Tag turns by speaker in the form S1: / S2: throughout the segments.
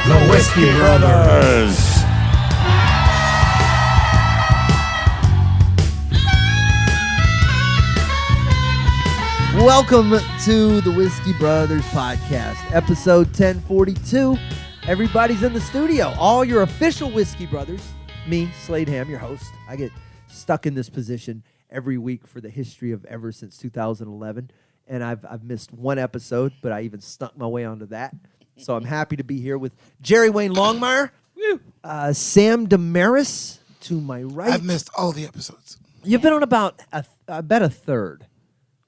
S1: The Whiskey Brothers.
S2: Welcome to the Whiskey Brothers podcast, episode 1042. Everybody's in the studio. All your official Whiskey Brothers. Me, Slade Ham, your host. I get stuck in this position every week for the history of ever since 2011. And I've missed one episode, but I even snuck my way onto that. So I'm happy to be here with Jerry Wayne Longmire, Sam Damaris to my right.
S1: I've missed all the episodes.
S2: You've been on about, I bet a third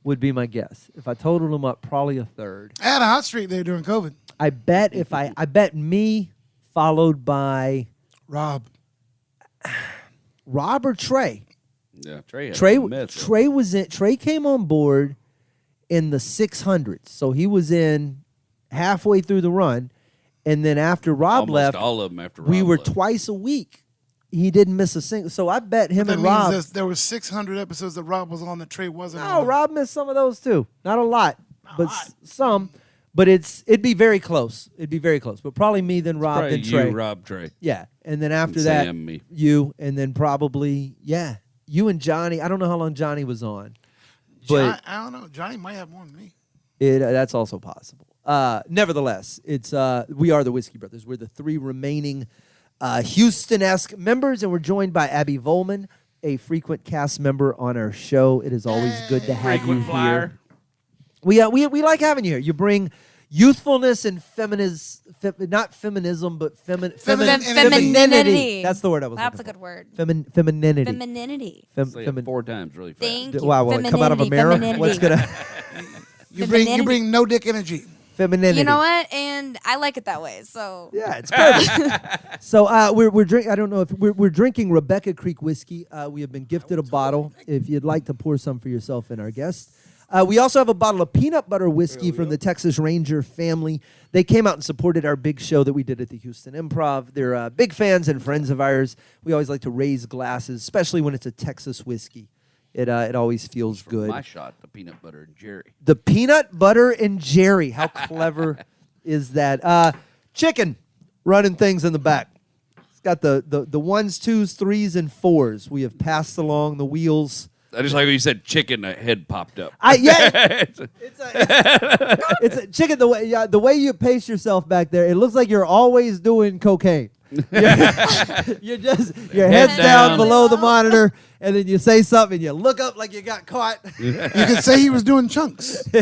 S2: would be my guess. If I totaled them up, probably a third.
S1: I had a hot streak there during COVID.
S2: I bet I bet me followed by
S1: Rob
S2: or Trey.
S3: Yeah, Trey.
S2: Trey was in. Trey came on board in the 600s, so he was in halfway through the run, and then after Rob
S3: Almost
S2: left,
S3: all of them after Rob
S2: we were
S3: left.
S2: twice a week. He didn't miss a single. So I bet him
S1: that
S2: and
S1: means
S2: Rob.
S1: there were 600 episodes that Rob was on that Trey wasn't
S2: No,
S1: on.
S2: Rob missed some of those too. Not a lot, but
S1: lot.
S2: some. But it'd be very close. It'd be very close. But probably me, then Rob,
S3: Probably
S2: then Trey.
S3: you, Rob, Trey.
S2: Yeah, and then after
S3: And
S2: that,
S3: Sam, me.
S2: you, and then probably you and Johnny. I don't know how long Johnny was on, but
S1: I don't know. Johnny might have more than me.
S2: that's also possible. Nevertheless, it's we are the Whiskey Brothers. We're the three remaining Houston-esque members, and we're joined by Abbey Vollman, a frequent cast member on our show. It is always good to have you here. We like having you here. You bring youthfulness and not feminism, but femininity. That's the word I was
S4: That's a
S2: looking
S4: good word.
S2: for. Femininity.
S4: Femininity.
S3: Say it 4 times really fast.
S4: Thank you.
S2: Wow, will it come out of a mirror?
S4: Femininity.
S2: What's gonna
S1: You bring no dick energy.
S2: femininity?
S4: You know what? And I like it that way. So
S2: Yeah, it's perfect. So we're drinking. I don't know if we're drinking Rebecca Creek whiskey. We have been gifted a bottle. If you'd like to pour some for yourself and our guest. We also have a bottle of peanut butter whiskey from the Texas Ranger family. They came out and supported our big show that we did at the Houston Improv. They're big fans and friends of ours. We always like to raise glasses, especially when it's a Texas whiskey. It always feels good.
S3: My shot, the peanut butter and Jerry.
S2: The peanut butter and Jerry. How clever is that? Chicken running things in the back. It's got the 1s, 2s, 3s, and 4s. We have passed along the wheels.
S3: I just like when you said chicken, a head popped up.
S2: It's a chicken. The way you pace yourself back there, it looks like you're always doing cocaine. You're just your head's down below the monitor, and then you say something, and you look up like you got caught.
S1: You could say he was doing chunks. You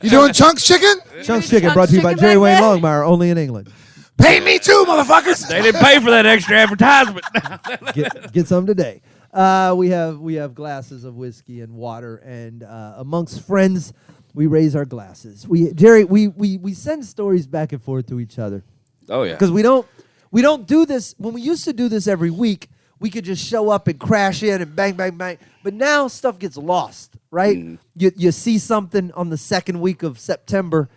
S1: doing chunks, chicken?
S2: Chunks Chicken, brought to you by
S4: Chicken
S2: Jerry
S4: back
S2: Wayne
S4: there?
S2: Longmire, only in England.
S1: Pay me too, motherfuckers.
S3: They didn't pay for that extra advertisement.
S2: Get some today. We have glasses of whiskey and water, and amongst friends, we raise our glasses. Jerry, we send stories back and forth to each other
S3: Oh, yeah.
S2: because we don't do this. When we used to do this every week, we could just show up and crash in and bang, bang, bang. But now stuff gets lost, right?
S3: Mm.
S2: You see something on the second week of September,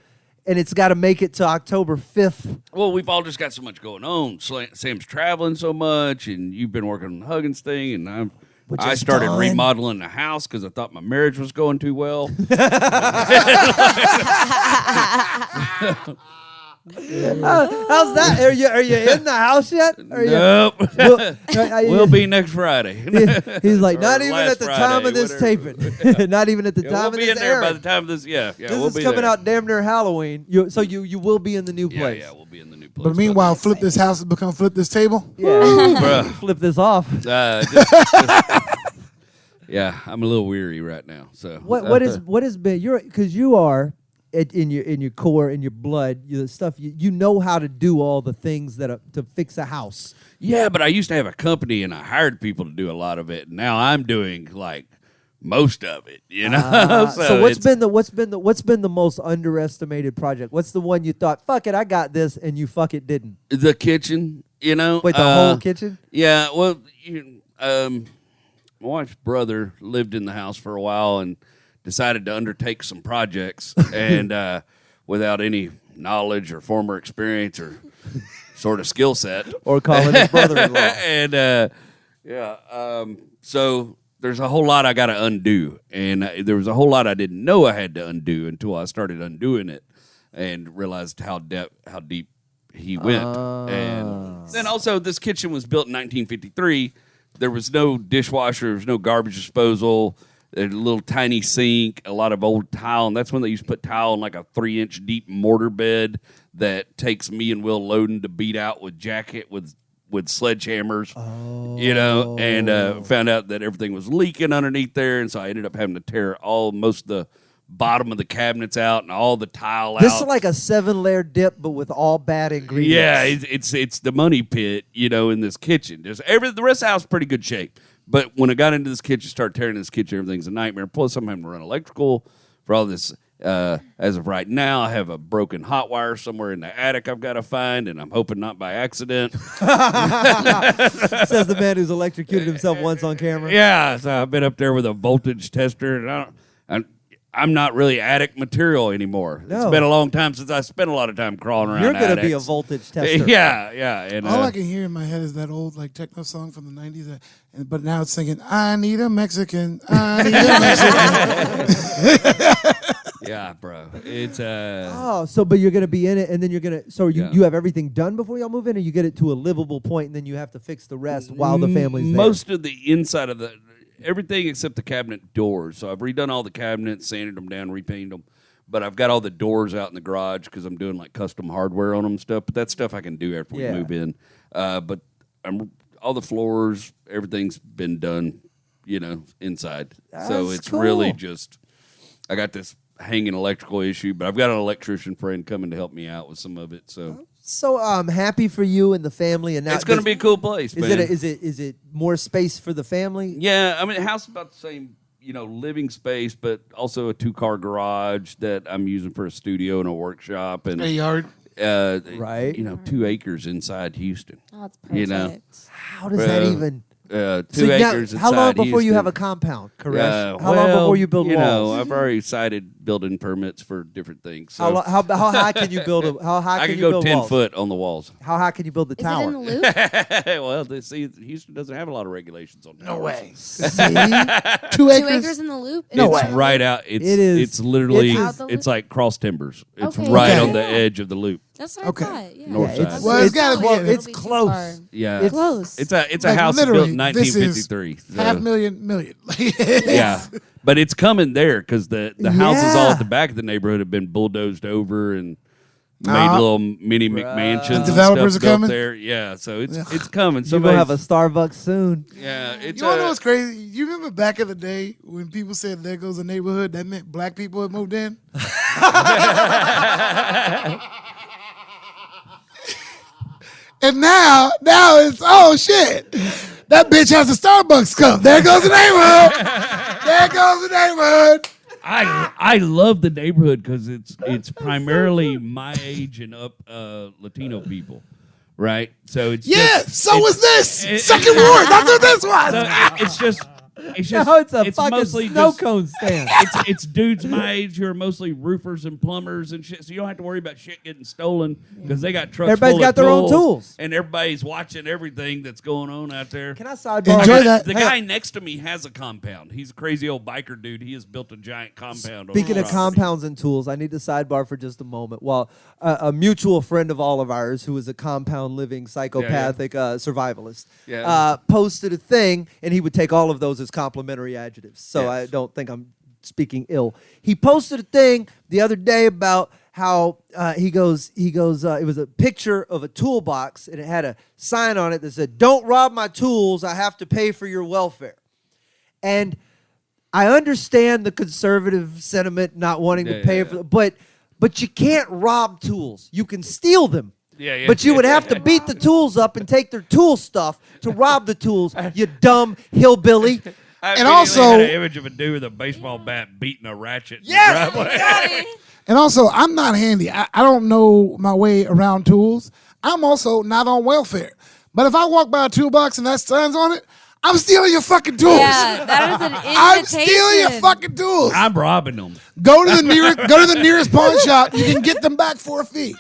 S2: and it's got to make it to October 5th.
S3: Well, we've all just got so much going on. Sam's traveling so much, and you've been working on the Huggins thing, and I started
S2: done.
S3: remodeling the house because I thought my marriage was going too well.
S2: How's that? Are you in the house yet?
S3: Nope. We'll be next Friday.
S2: He's like, not
S3: Or
S2: even
S3: last
S2: at the time
S3: Friday,
S2: of this
S3: whatever.
S2: taping. Not even at the
S3: Yeah,
S2: time
S3: we'll
S2: of
S3: be
S2: this
S3: in there by
S2: airing.
S3: the time this. Yeah,
S2: This
S3: we'll
S2: is
S3: be
S2: coming
S3: there.
S2: out damn near Halloween. So you will be in the new place.
S3: Yeah, we'll be in the new place.
S1: But meanwhile, flip this house and become flip this table.
S2: Yeah.
S3: Bruh.
S2: Flip this off.
S3: Yeah, I'm a little weary right now. So
S2: What has been because you are in your core, in your blood, the stuff you know how to do all the things to fix a house.
S3: Yeah, but I used to have a company and I hired people to do a lot of it. And now I'm doing like most of it, you know.
S2: So what's been the most underestimated project? What's the one you thought, fuck it, I got this, and you fuck it didn't?
S3: the kitchen? You know,
S2: Wait, the whole kitchen?
S3: Yeah, well, my wife's brother lived in the house for a while and decided to undertake some projects, and without any knowledge or former experience or sort of skill set,
S2: Or calling his brother-in-law.
S3: and so there's a whole lot I got to undo, and there was a whole lot I didn't know I had to undo until I started undoing it and realized how deep he went. And then also, this kitchen was built in 1953. There was no dishwasher. There was no garbage disposal. A little tiny sink, a lot of old tile. And that's when they used to put tile in like a 3-inch deep mortar bed that takes me and Will Loden to beat out with sledgehammers, and found out that everything was leaking underneath there. And so I ended up having to tear most of the bottom of the cabinets out and all the tile out.
S2: This is like a 7-layer dip, but with all bad ingredients.
S3: Yeah, it's the money pit, in this kitchen. The rest of the house is pretty good shape. But when I got into this kitchen, started tearing this kitchen, everything's a nightmare. Plus, I'm having to run electrical for all this. As of right now, I have a broken hot wire somewhere in the attic I've got to find, and I'm hoping not by accident.
S2: Says the man who's electrocuted himself once on camera.
S3: Yeah, so I've been up there with a voltage tester, and I'm not really attic material anymore.
S2: No.
S3: It's been a long time since I spent a lot of time crawling around.
S2: You're going to be a
S3: attics.
S2: voltage tester.
S3: Yeah. And,
S1: All I can hear in my head is that old like techno song from the 90s. But now it's singing, I need a Mexican. I need a Mexican.
S3: yeah, bro. It's
S2: but you're going to be in it, and then you're going to. So you have everything done before y'all move in, or you get it to a livable point, and then you have to fix the rest while the family's there.
S3: Most of the inside of everything except the cabinet doors. So I've redone all the cabinets, sanded them down, repainted them. But I've got all the doors out in the garage because I'm doing like custom hardware on them and stuff. But that's stuff I can do after we move in. But all the floors, everything's been done, inside. So it's
S2: cool.
S3: really just I got this hanging electrical issue, but I've got an electrician friend coming to help me out with some of it.
S2: So I'm happy for you and the family, and now
S3: it's going to be a cool place. Man.
S2: Is it more space for the family?
S3: Yeah, I mean, the house is about the same, living space, but also a 2-car garage that I'm using for a studio and a workshop and
S1: A yard.
S2: Right.
S3: 2 acres inside Houston.
S4: Oh, that's perfect.
S2: How does that even?
S3: 2
S2: So now,
S3: acres inside
S2: how long before you
S3: Houston.
S2: have a compound, Koresh? How long before you build walls?
S3: I've already cited building permits for different things. So
S2: How high can you build? How high
S3: I
S2: can
S3: can
S2: you
S3: go
S2: build
S3: 10
S2: walls?
S3: foot on the walls.
S2: How high can you build the
S4: Is
S2: tower?
S4: it in the loop?
S3: Well, Houston doesn't have a lot of regulations on
S1: No
S3: towers.
S1: way.
S2: See?
S1: 2
S4: 2
S1: acres?
S4: acres in the loop?
S1: No
S3: It's
S1: way.
S3: right out. It's
S2: It's
S3: literally
S2: it's
S4: out the
S3: it's
S4: loop?
S3: like cross timbers. It's
S4: Okay.
S3: right
S1: Okay.
S3: on the edge of the loop.
S4: That's what
S1: Okay.
S4: I thought. Yeah.
S3: North
S2: it's,
S3: side.
S1: Well, it's gotta be-
S2: it's
S4: It'll be too
S2: close.
S4: far.
S3: Yeah,
S2: It's
S4: Close.
S3: it's a
S1: Like,
S3: house built
S1: literally,
S3: in
S1: this is
S3: 1953. so-
S1: $500,000.
S3: Yeah, but it's coming there because the houses all
S2: Yeah.
S3: at the back of the neighborhood have been bulldozed over and made
S1: Nah.
S3: little mini McMansions.
S1: The
S3: and
S1: developers
S3: stuff
S1: are coming?
S3: built there. Yeah, so it's
S1: Yeah.
S3: it's coming.
S2: You're gonna have a
S3: Somebody's-
S2: Starbucks soon.
S3: yeah. It's
S1: You want to know what's crazy? You remember back in the day when people said there goes a neighborhood, that meant black people had moved in? And now it's, oh shit, that bitch has a Starbucks cup. There goes the neighborhood. There goes the neighborhood.
S3: I love the neighborhood because it's primarily my age and up Latino people, right? So it's
S1: Yeah,
S3: just,
S1: so was this. Second
S3: it-
S1: ward, that's what this was.
S3: so it's just
S2: Now it's a fucking
S3: mostly
S2: snow
S3: just-
S2: cone stand.
S3: it's dudes my age who are mostly roofers and plumbers and shit. So you don't have to worry about shit getting stolen because they got trucks.
S2: Everybody's
S3: full
S2: got
S3: of
S2: their own tools.
S3: and everybody's watching everything that's going on out there.
S2: Can I sidebar?
S1: Enjoy that.
S3: The guy next to me has a compound. He's a crazy old biker dude. He has built a giant compound. on
S2: Speaking
S3: his
S2: of
S3: property.
S2: compounds and tools, I need to sidebar for just a moment. Well, a mutual friend of all of ours, who is a compound living psychopathic survivalist,
S3: Yeah.
S2: posted a thing, and he would take all of those as complimentary adjectives. So
S3: Yes.
S2: I don't think I'm speaking ill. He posted a thing the other day about how he goes. It was a picture of a toolbox, and it had a sign on it that said, "Don't rob my tools. I have to pay for your welfare." And I understand the conservative sentiment, not wanting to pay for, but you can't rob tools. You can steal them.
S3: Yeah.
S2: But you would have to beat the tools up and take their tool stuff to rob the tools, you dumb hillbilly.
S3: I
S1: And
S3: immediately
S1: also-
S3: had an image of a dude with a baseball bat beating a ratchet. in the
S2: Yes!
S3: driveway.
S1: And also, I'm not handy. I don't know my way around tools. I'm also not on welfare. But if I walk by a toolbox and that signs on it, I'm stealing your fucking tools.
S4: Yeah, that is an invitation.
S1: I'm stealing your fucking tools.
S3: I'm robbing them.
S1: Go to the nearest pawn shop. You can get them back for a fee.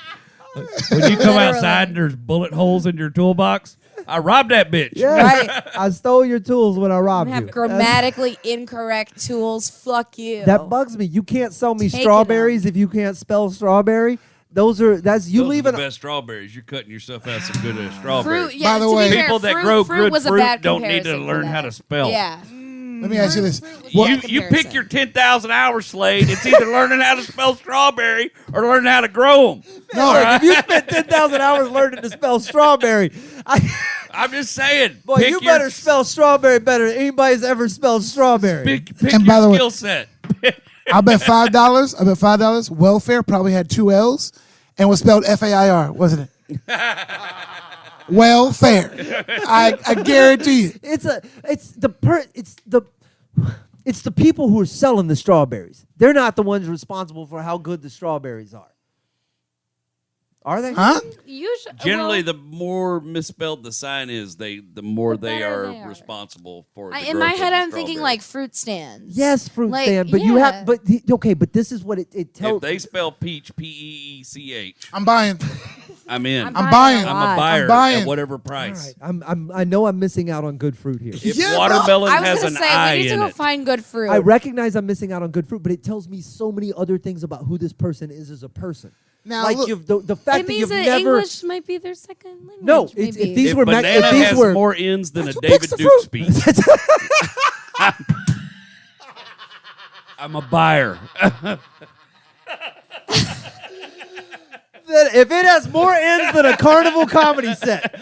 S3: When you come
S4: Literally.
S3: outside and there's bullet holes in your toolbox, I robbed that bitch.
S2: Yeah,
S4: Right.
S2: I stole your tools when I robbed
S4: have
S2: you.
S4: grammatically incorrect tools. Fuck you.
S2: That bugs me. You can't sell me
S4: Take it
S2: strawberries if you can't spell strawberry. That's you
S3: Those are
S2: leaving.
S3: the best strawberries. You're cutting yourself out some good strawberries.
S4: Fruit, yeah,
S1: By the
S4: to be
S1: way-
S4: fair,
S3: People that
S4: fruit,
S3: grow
S4: fruit
S3: good
S4: was a
S3: fruit
S4: bad
S3: don't need to
S4: comparison for
S3: learn how
S4: that.
S3: to spell.
S4: Yeah.
S1: Let me ask you this.
S4: Fruit was
S1: What-
S4: a bad
S3: You pick
S4: comparison.
S3: your 10,000 hours, Slade. It's either learning how to spell strawberry or learning how to grow them.
S1: No,
S2: If you spent 10,000 hours learning to spell strawberry,
S3: I'm just saying.
S2: boy,
S3: pick
S2: you
S3: your-
S2: better spell strawberry better than anybody's ever spelled strawberry.
S3: Pick
S1: And by the
S3: your
S1: way-
S3: skill set.
S1: I bet $5. Welfare probably had 2 L's and was spelled FAIR, wasn't it? Welfare. I guarantee you.
S2: It's the people who are selling the strawberries. They're not the ones responsible for how good the strawberries are. Are they?
S1: Huh?
S4: Usually,
S3: Generally, the more misspelled the sign is, the more
S4: The
S3: they
S4: better
S3: are
S4: they are.
S3: responsible for the
S4: in my
S3: growth of
S4: head,
S3: the
S4: I'm thinking
S3: strawberry.
S4: like fruit stands.
S2: Yes, fruit
S4: Like,
S2: stand, but you have. But but this is what it tells.
S3: If they spell peach, Peech,
S1: I'm buying.
S3: I'm in.
S1: I'm buying.
S3: I'm a buyer
S1: I'm buying.
S3: at whatever
S2: All
S3: price.
S2: right, I know I'm missing out on good fruit here.
S3: If
S1: Yeah,
S3: watermelon
S4: I was
S3: has
S4: gonna
S3: an
S4: say
S3: I
S4: we need to
S3: in
S4: go
S3: it,
S4: find good fruit.
S2: I recognize I'm missing out on good fruit, but it tells me so many other things about who this person is as a person.
S1: Now,
S2: like
S1: look,
S2: you've the fact
S4: it
S2: that
S4: means
S2: you've
S4: that
S2: never.
S4: English might be their second language.
S2: No,
S4: maybe.
S2: if these
S3: if
S2: were
S3: banana
S2: if these
S3: has
S2: were
S3: more ends than a
S1: That's what picks
S3: David
S1: the
S3: Duke
S1: fruit.
S3: speech, I'm a buyer.
S2: that if it has more ends than a carnival comedy set.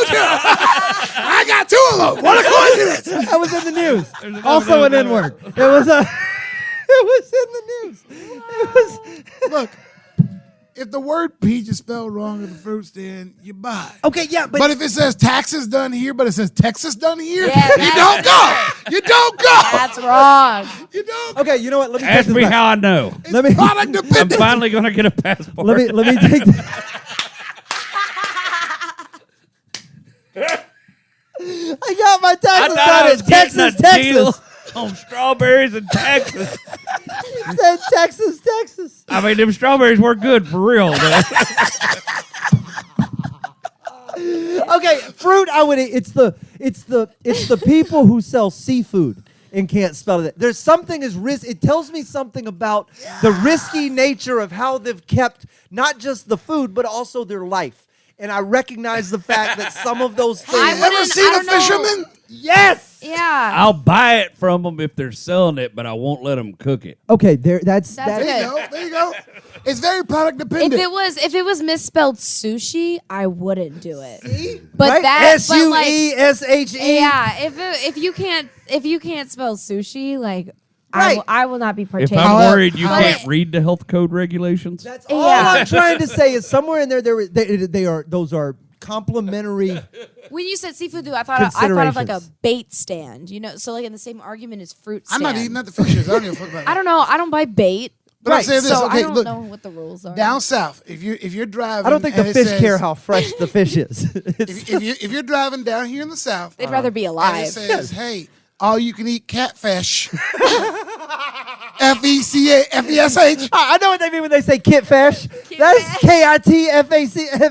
S1: I got 2 of them. What a coincidence.
S2: That was in the news.
S3: another
S2: Also an
S3: one.
S2: N-word. It was a. It was in the news. It was.
S1: Look, if the word peach is spelled wrong in the fruit stand, you buy.
S2: Okay, yeah,
S1: But if it says taxes done here, but it says Texas done here,
S4: Yeah,
S1: you don't go. You don't go.
S4: That's wrong.
S1: You don't.
S2: okay, you know what? Let me take
S3: Ask
S2: this
S3: me
S2: back.
S3: how I know.
S2: Let me
S1: Product
S3: I'm
S1: dependent.
S3: finally going to get a passport.
S2: let me take. I got my
S3: I
S2: taxes
S3: thought
S2: done
S3: I was
S2: in
S3: getting
S2: Texas,
S3: a deal
S2: Texas.
S3: on strawberries in Texas.
S2: It said Texas, Texas.
S3: I mean, them strawberries were good for real. though.
S2: Okay, fruit. I would. It's the people who sell seafood and can't spell it. There's something as risk. It tells me something about the risky nature of how they've kept not just the food but also their life. And I recognize the fact that some of those things.
S4: I
S1: You ever
S4: wouldn't-
S1: seen
S4: I
S1: a
S4: don't know.
S1: fisherman?
S2: Yes.
S4: Yeah.
S3: I'll buy it from them if they're selling it, but I won't let them cook it.
S2: Okay, there. That's
S4: That's
S2: that.
S1: There you go. There you go. It's very product dependent.
S4: if it was misspelled sushi, I wouldn't do it. But
S2: Right?
S4: that, but like,
S2: SUESHE.
S4: yeah, if you can't spell sushi, like
S2: Right.
S4: I will not be
S3: If
S4: partaking.
S3: I'm worried you
S4: But
S3: can't
S4: it-
S3: read the health code regulations,
S2: That's all
S4: Yeah.
S2: I'm trying to say is somewhere in there. They are those are complementary.
S4: When you said seafood, though, I thought of like a
S2: Considerations.
S4: bait stand. You know, so like in the same argument as fruit
S1: I'm
S4: stand.
S1: not eating at the fishes. I don't give a fuck about
S4: I
S1: that.
S4: don't know. I don't buy bait.
S1: But I'm
S2: Right,
S1: saying this.
S4: So
S1: Okay,
S4: I don't
S1: look.
S4: know what the rules are.
S1: Down south, if you're driving,
S2: I don't think the
S1: and it
S2: fish
S1: says-
S2: care how fresh the fish is.
S1: If you're driving down here in the south,
S4: They'd rather be
S1: and
S4: alive.
S1: it says, "Hey, all you can eat catfish." FECA.
S2: I know what they mean when they say kitfish. That's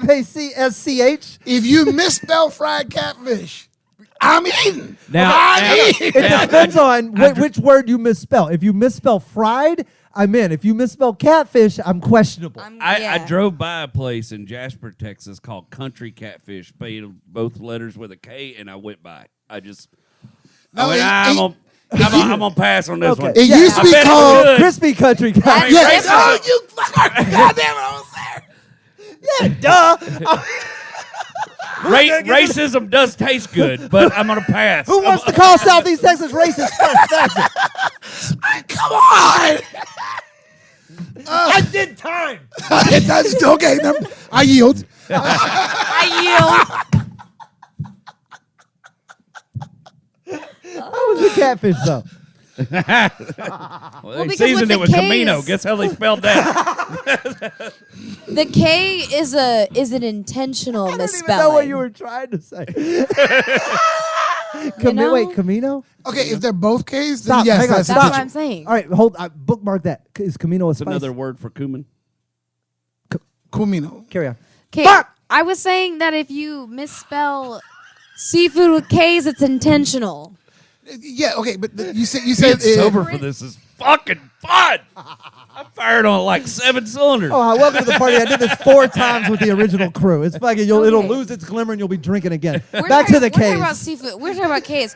S2: KITFACSCH.
S1: If you misspell fried catfish, I'm eating.
S3: Now-
S1: I'm eating.
S2: It depends on which word you misspell. If you misspell fried, I'm in. If you misspell catfish, I'm questionable.
S3: I drove by a place in Jasper, Texas called Country Catfish, spelled both letters with a K, and I went by. I just,
S1: No,
S3: I'm gonna pass on this
S2: Okay.
S3: one.
S1: It
S2: Yeah,
S1: used to
S3: I
S1: be
S3: bet it
S1: called.
S3: would.
S2: Crispy country
S4: That's
S2: catfish.
S1: Yes.
S4: different.
S1: Oh, you fucker! Goddamn it! I was there.
S2: Duh.
S3: Racism does taste good, but I'm gonna pass.
S2: Who wants to call Southeast Texas racist first? That's it.
S1: Come on!
S2: I did time.
S1: That's okay. I yield.
S4: I yield.
S2: How was the catfish though?
S3: Well, they
S4: because
S3: seasoned
S4: with
S3: it
S4: the
S3: with Camino.
S4: Ks.
S3: Guess how they spelled that?
S4: The K is an intentional
S2: I don't
S4: misspelling.
S2: even know what you were trying to say.
S4: know?
S2: Wait, Camino?
S1: Okay, if they're both K's, then
S2: Stop,
S1: yes,
S2: hang on,
S1: that's
S4: That's
S2: stop.
S4: what I'm saying.
S2: All right, hold. Bookmark that. Is Camino a
S3: It's
S2: spice?
S3: another word for cumin.
S1: Kumino.
S2: Carry on.
S4: Okay,
S2: Fuck!
S4: I was saying that if you misspell seafood with K's, it's intentional.
S1: Yeah, okay, but you said
S3: Being
S1: it,
S3: sober for this is fucking fun. I fired on like 7 cylinders.
S2: Oh, hi, welcome to the party. I did this 4 times with the original crew. It's fucking, it'll
S4: Okay.
S2: lose its glimmer and you'll be drinking again.
S4: We're
S2: Back to the
S4: We're talking about
S2: case.
S4: seafood. We're talking about case.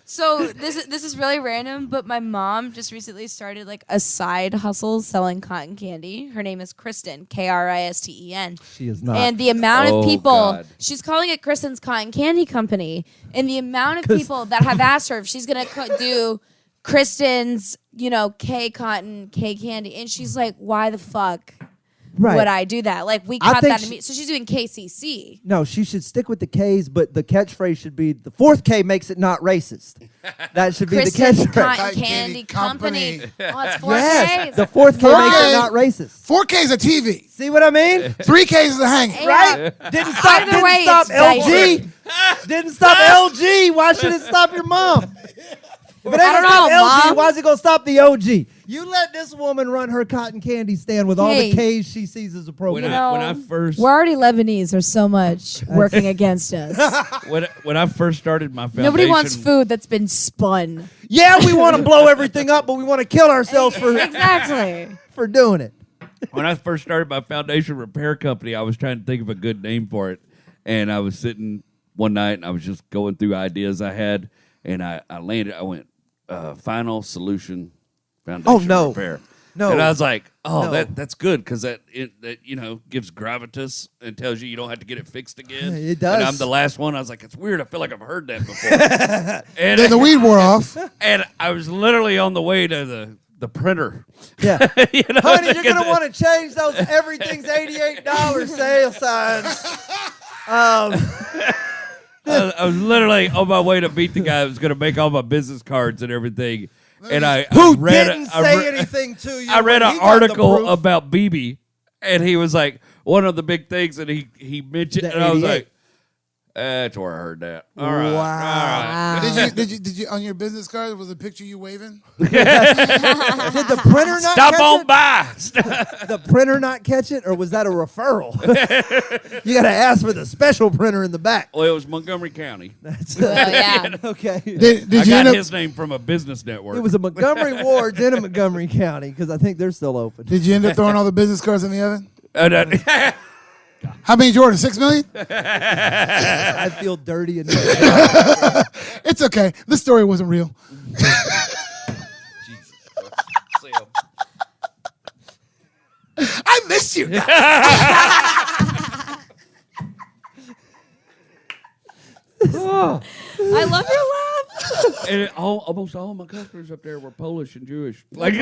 S4: So this is really random, but my mom just recently started like a side hustle selling cotton candy. Her name is Kristen, Kristen.
S2: She is not.
S4: And the amount
S3: Oh,
S4: of people,
S3: God.
S4: she's calling it Kristen's Cotton Candy Company. And the amount of people that have asked her if she's going to do Kristen's, K Cotton, K Candy. And she's like, why the fuck
S2: right.
S4: would I do that? Like, we
S2: I
S4: cut
S2: think
S4: that
S2: she-
S4: immediately. So she's doing KCC.
S2: No, she should stick with the K's, but the catchphrase should be the 4th K makes it not racist. That should be
S4: Kristen's
S2: the catchphrase.
S4: Cotton
S1: Cotton
S4: Candy
S1: Candy
S4: Company.
S1: Company.
S4: Oh, it's 4K.
S2: Yes, the 4th K makes it not racist.
S1: 4K is a TV.
S2: See what I mean?
S1: 3K is a hanging.
S4: Yeah.
S2: Right? Didn't stop.
S4: Either
S2: Didn't
S4: way,
S2: stop
S4: it's
S2: LG. Didn't stop LG. Why should it stop your mom? If it ain't
S4: I don't
S2: gonna stop
S4: know,
S2: LG,
S4: Mom.
S2: why is it gonna stop the OG? You let this woman run her cotton candy stand with all the
S4: Hey.
S2: K's she sees as
S3: When
S2: appropriate.
S3: I first
S4: We're already Lebanese. There's so much working against us.
S3: when I first started my foundation,
S4: Nobody wants food that's been spun.
S2: Yeah, we want to blow everything up, but we want to kill ourselves
S4: Exactly.
S2: for doing it.
S3: When I first started my foundation repair company, I was trying to think of a good name for it, and I was sitting one night and I was just going through ideas I had, and I landed. I went Final Solution Foundation
S2: no.
S3: Repair.
S2: No.
S3: And I was like,
S2: No.
S3: that's good because that gives gravitas and tells you don't have to get it fixed again.
S2: It does.
S3: And I'm the last one. I was like, it's weird. I feel like I've heard that before. and
S1: Then the weed wore off.
S3: and I was literally on the way to the printer.
S2: Yeah.
S3: You know,
S2: Honey,
S3: to
S2: you're
S3: get
S2: going to want to change those everything's $88 sale signs.
S3: I was literally on my way to meet the guy who was going to make all my business cards and everything. And I
S2: Who
S3: read
S2: didn't say anything to you?
S3: I read
S2: when
S3: an
S2: he got the
S3: article
S2: proof?
S3: about BB, and he was like, one of the big things that he mentioned,
S2: The
S3: and I was
S2: 88.
S3: like, that's where I heard that. All right.
S2: Wow.
S3: All right.
S1: Did you on your business card was a picture you waving?
S2: Did the printer not
S3: Stop
S2: catch
S3: on
S2: it?
S3: by.
S2: The printer not catch it, or was that a referral? You got to ask for the special printer in the back.
S3: Well, it was Montgomery County.
S2: That's
S4: Well, yeah.
S2: okay.
S1: Did
S3: I
S1: you
S3: got
S1: end up?
S3: his name from a business network.
S2: It was a Montgomery Ward's in a Montgomery County because I think they're still open.
S1: Did you end up throwing all the business cards in the oven?
S3: And
S1: How many did you order? 6 million?
S2: I feel dirty and
S1: It's okay. This story wasn't real.
S3: Jesus Christ. See him.
S1: I missed you.
S4: I love your laugh.
S3: And almost all my customers up there were Polish and Jewish. Like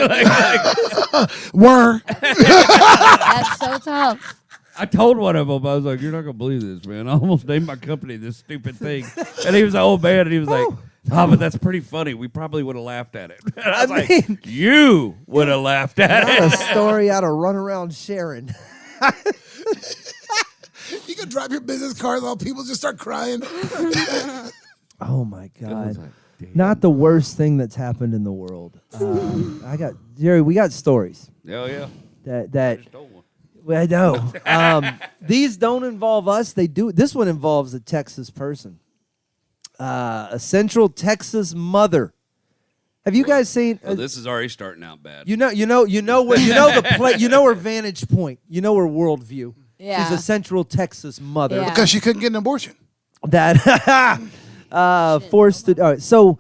S1: Were.
S4: That's so tough.
S3: I told one of them, I was like, "You're not gonna believe this, man. I almost named my company this stupid thing." And he was an old man, and he was like, "Oh, but that's pretty funny. We probably would have laughed at it." And I was
S2: mean-
S3: like, "You would have laughed at
S2: not a
S3: it."
S2: story out of Run Around Sharon.
S1: You could drop your business cards, all people just start crying.
S2: Oh my God!
S3: was like, damn.
S2: Not the worst thing that's happened in the world. Jerry. We got stories
S3: Oh yeah,
S2: that
S3: just told one.
S2: well, I know. These don't involve us. They do. This one involves a Texas person, a Central Texas mother. Have you guys seen?
S3: Oh, this is already starting out bad.
S2: You know her vantage point. You know her worldview.
S4: Yeah.
S2: She's a Central Texas mother
S4: Yeah.
S1: Because she couldn't get an abortion.
S2: that forced to. All right, so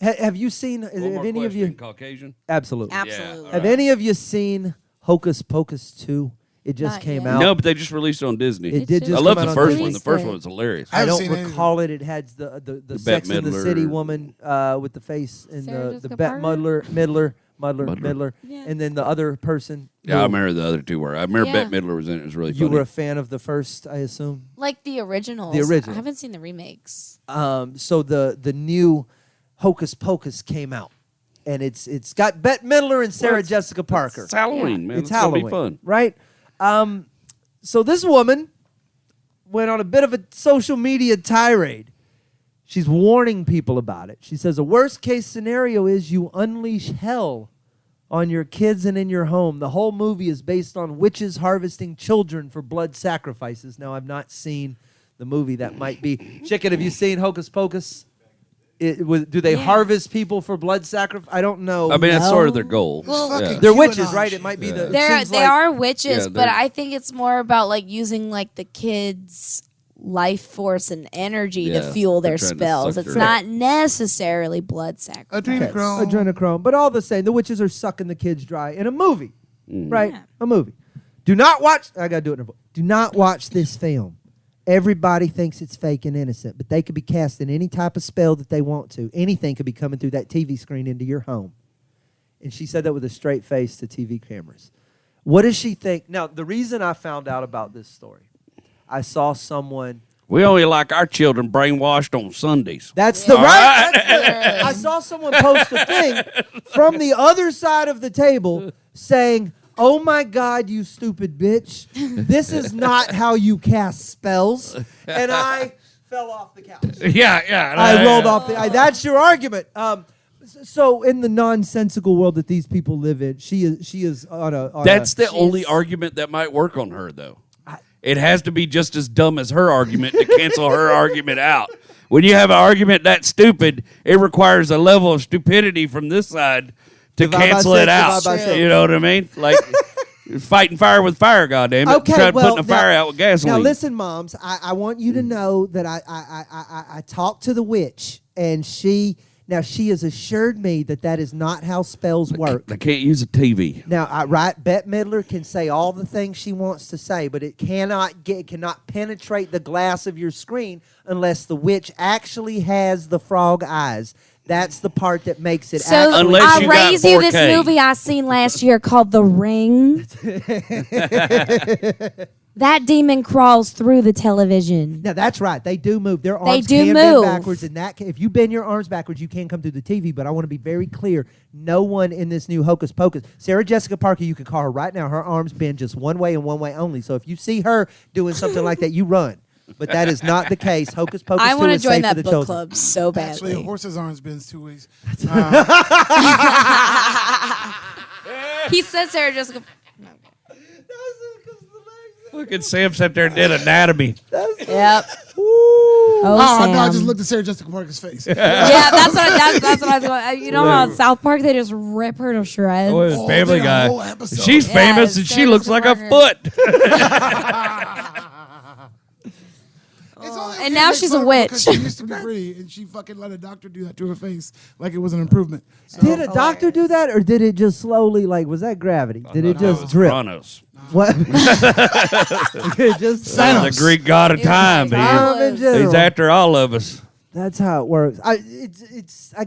S2: have you seen?
S3: One
S2: Have
S3: more
S2: any of
S3: question.
S2: you?
S3: Caucasian?
S2: Absolutely.
S4: Absolutely.
S3: Yeah,
S2: Have any of you seen Hocus Pocus 2? It just
S4: Not
S2: came
S4: yet.
S2: out.
S3: No, but they just released it on Disney.
S2: It did just
S3: I love
S2: come
S3: the
S2: out on
S3: first
S2: Disney.
S3: one. The first
S4: Released
S3: one was hilarious.
S1: I haven't
S2: I
S1: seen
S2: don't
S1: anything.
S2: recall it. It had the Sex
S3: Bette
S2: and the
S3: Midler.
S2: City woman with the face and
S4: Sarah
S2: the
S4: Jessica
S2: Bette
S4: Parker?
S2: Midler,
S4: Yeah.
S2: and then the other person.
S3: Yeah, I remember the other two were. I remember
S4: Yeah.
S3: Bette Midler was in it. It was really
S2: You
S3: funny.
S2: were a fan of the first, I assume.
S4: Like the originals.
S2: The original.
S4: I haven't seen the remakes.
S2: So the new Hocus Pocus came out, and it's got Bette Midler and Sarah Jessica Parker.
S3: It's Halloween,
S4: Yeah.
S3: man.
S2: It's
S3: It's
S2: Halloween,
S3: gonna be fun.
S2: right? So this woman went on a bit of a social media tirade. She's warning people about it. She says a worst case scenario is you unleash hell on your kids and in your home. The whole movie is based on witches harvesting children for blood sacrifices. Now, I've not seen the movie. That might be. Chicken, have you seen Hocus Pocus? Do they harvest people for blood sacrifice? I don't know.
S3: I mean, that's sort of their goal.
S1: Well, fucking
S2: they're witches,
S1: QAnon
S2: right?
S1: shit.
S2: It might be the.
S4: They are witches,
S3: Yeah,
S4: but I think it's more about like using like the kids' life force and energy to
S3: Yeah,
S4: fuel
S3: they're
S4: their
S3: trying to
S4: spells.
S3: suck
S4: It's
S3: their-
S4: not necessarily blood sacrifice.
S1: Adrenochrome.
S2: Adrenochrome. But all the same, the witches are sucking the kids dry in a movie, right? A movie. Do not watch. I gotta do it in a voice. Do not watch this film. Everybody thinks it's fake and innocent, but they could be casting any type of spell that they want to. Anything could be coming through that TV screen into your home. And she said that with a straight face to TV cameras. What does she think? Now, the reason I found out about this story, I saw someone.
S3: We only like our children brainwashed on Sundays.
S2: That's the right. That's I saw someone post a thing from the other side of the table saying, "Oh my God, you stupid bitch! This is not how you cast spells." And I fell off the couch.
S3: Yeah.
S2: I rolled off the. That's your argument. So in the nonsensical world that these people live in, she is on a.
S3: That's the only argument that might work on her, though. It has to be just as dumb as her argument to cancel her argument out. When you have an argument that stupid, it requires a level of stupidity from this side to cancel it out. You know what I mean? Like fighting fire with fire, goddamn it.
S2: Okay,
S3: Try
S2: well,
S3: putting a fire out with gasoline.
S2: Now listen, moms, I want you to know that I talked to the witch, and she has assured me that is not how spells work.
S3: I can't use a TV.
S2: Now, Bette Midler can say all the things she wants to say, but it cannot penetrate the glass of your screen unless the witch actually has the frog eyes. That's the part that makes it.
S4: So
S3: Unless
S4: I'll
S3: you got
S4: raise you this
S3: 4K.
S4: movie I seen last year called The Ring. That demon crawls through the television.
S2: Now that's right. They do move. Their arms
S4: do
S2: can
S4: move.
S2: bend backwards. And if you bend your arms backwards, you can come through the TV. But I want to be very clear. No one in this new Hocus Pocus. Sarah Jessica Parker, you can call her right now. Her arms bend just one way and one way only. So if you see her doing something like that, you run. But that is not the case. Hocus Pocus
S4: I
S2: 2
S4: want to
S2: is
S4: join
S2: safe
S4: that
S2: for the
S4: book
S2: children.
S4: club so
S1: Actually, a
S4: badly.
S1: horse's arms bends 2 ways.
S4: He said Sarah Jessica.
S3: Look at Sam sat there and did anatomy.
S4: Yep.
S2: Ooh.
S1: Oh, no, I
S4: Sam.
S1: just looked at Sarah Jessica Parker's face.
S4: Yeah, that's what I was going. You know how in South Park they just rip her to shreds.
S3: Boy,
S1: Oh,
S3: Family
S1: did a
S3: Guy.
S1: whole episode.
S3: She's
S4: Yeah,
S3: famous and she
S4: Sarah
S3: looks
S4: Jessica
S3: like a
S4: Parker.
S3: foot.
S1: It's only okay
S4: And now
S1: to
S4: she's
S1: make
S4: a
S1: fun of her because
S4: witch.
S1: She used to be pretty, and she fucking let a doctor do that to her face like it was an improvement. So,
S2: Did a doctor do that, or did it just slowly, was that gravity? Did it just drip?
S3: Kronos.
S2: What? It just
S3: The Greek god of time,
S4: was.
S3: man.
S2: Time in
S3: He's
S2: general.
S3: after all of us.
S2: That's how it works. I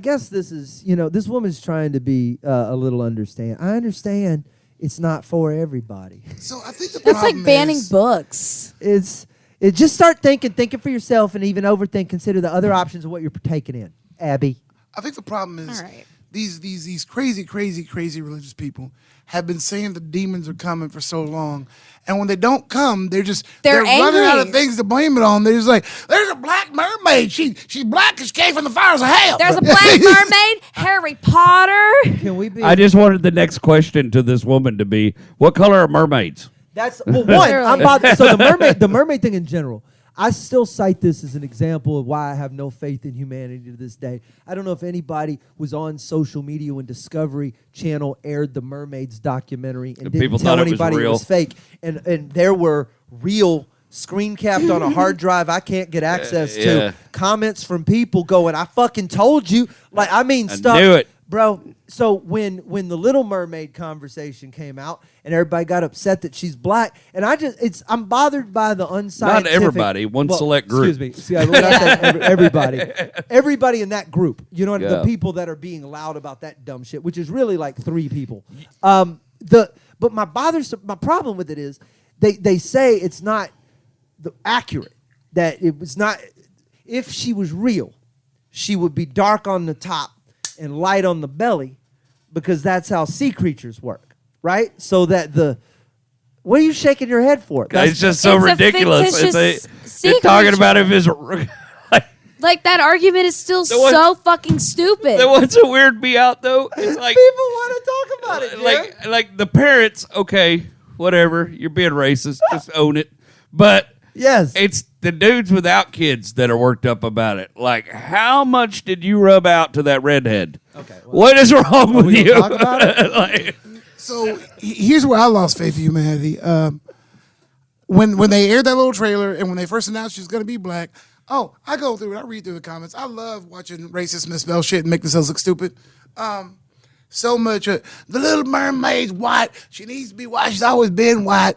S2: guess this is, this woman's trying to be a little understand. I understand it's not for everybody.
S1: so I think the
S4: That's like
S1: problem
S4: banning
S1: is,
S4: books.
S2: It's just start thinking for yourself, and even overthink. Consider the other options of what you're partaking in. Abby,
S1: I think the problem is
S4: All right.
S1: these crazy religious people have been saying the demons are coming for so long, and when they don't come, they're running out of
S4: angry.
S1: things to blame it on. They're just like, there's a black mermaid. She's black and she came from the fires of hell.
S4: There's a black mermaid, Harry Potter.
S2: can we be?
S3: I just wanted the next question to this woman to be, what color are mermaids?
S2: That's one. I'm about so the mermaid thing in general. I still cite this as an example of why I have no faith in humanity to this day. I don't know if anybody was on social media when Discovery Channel aired the Mermaids documentary and didn't
S3: people
S2: tell
S3: thought it was
S2: anybody it
S3: real.
S2: was fake. And there were real screen capped on a hard drive I can't get access
S3: Yeah.
S2: to comments from people going, "I fucking told you." I stuff.
S3: knew it.
S2: Bro, so when the Little Mermaid conversation came out and everybody got upset that she's black, and I'm bothered by the unscientific.
S3: Not everybody, one select group.
S2: Excuse me. See, when I say everybody in that group, the
S3: Yeah.
S2: people that are being loud about that dumb shit, which is really like 3 people. But my problem with it is they say it's not accurate, that it was not. If she was real, she would be dark on the top and light on the belly, because that's how sea creatures work, right? So that what are you shaking your head for?
S3: It's just so
S4: It's a
S3: ridiculous.
S4: fictitious sea
S3: They're talking
S4: creature.
S3: about if it's
S4: Like that argument is still
S3: The one-
S4: so fucking stupid.
S3: the ones that weird me out though. It's like
S2: people want to talk about it, Jim.
S3: like the parents. Okay, whatever. You're being racist. Just own it. But
S2: Yes.
S3: It's the dudes without kids that are worked up about it. Like, how much did you rub out to that redhead?
S2: Okay.
S3: What is wrong with you?
S2: Talk about it?
S3: Like,
S1: So here's where I lost faith in humanity. When they aired that little trailer and when they first announced she was going to be black, I go through it. I read through the comments. I love watching racist misspell shit and make themselves look stupid. So much. The Little Mermaid's white. She needs to be white. She's always been white.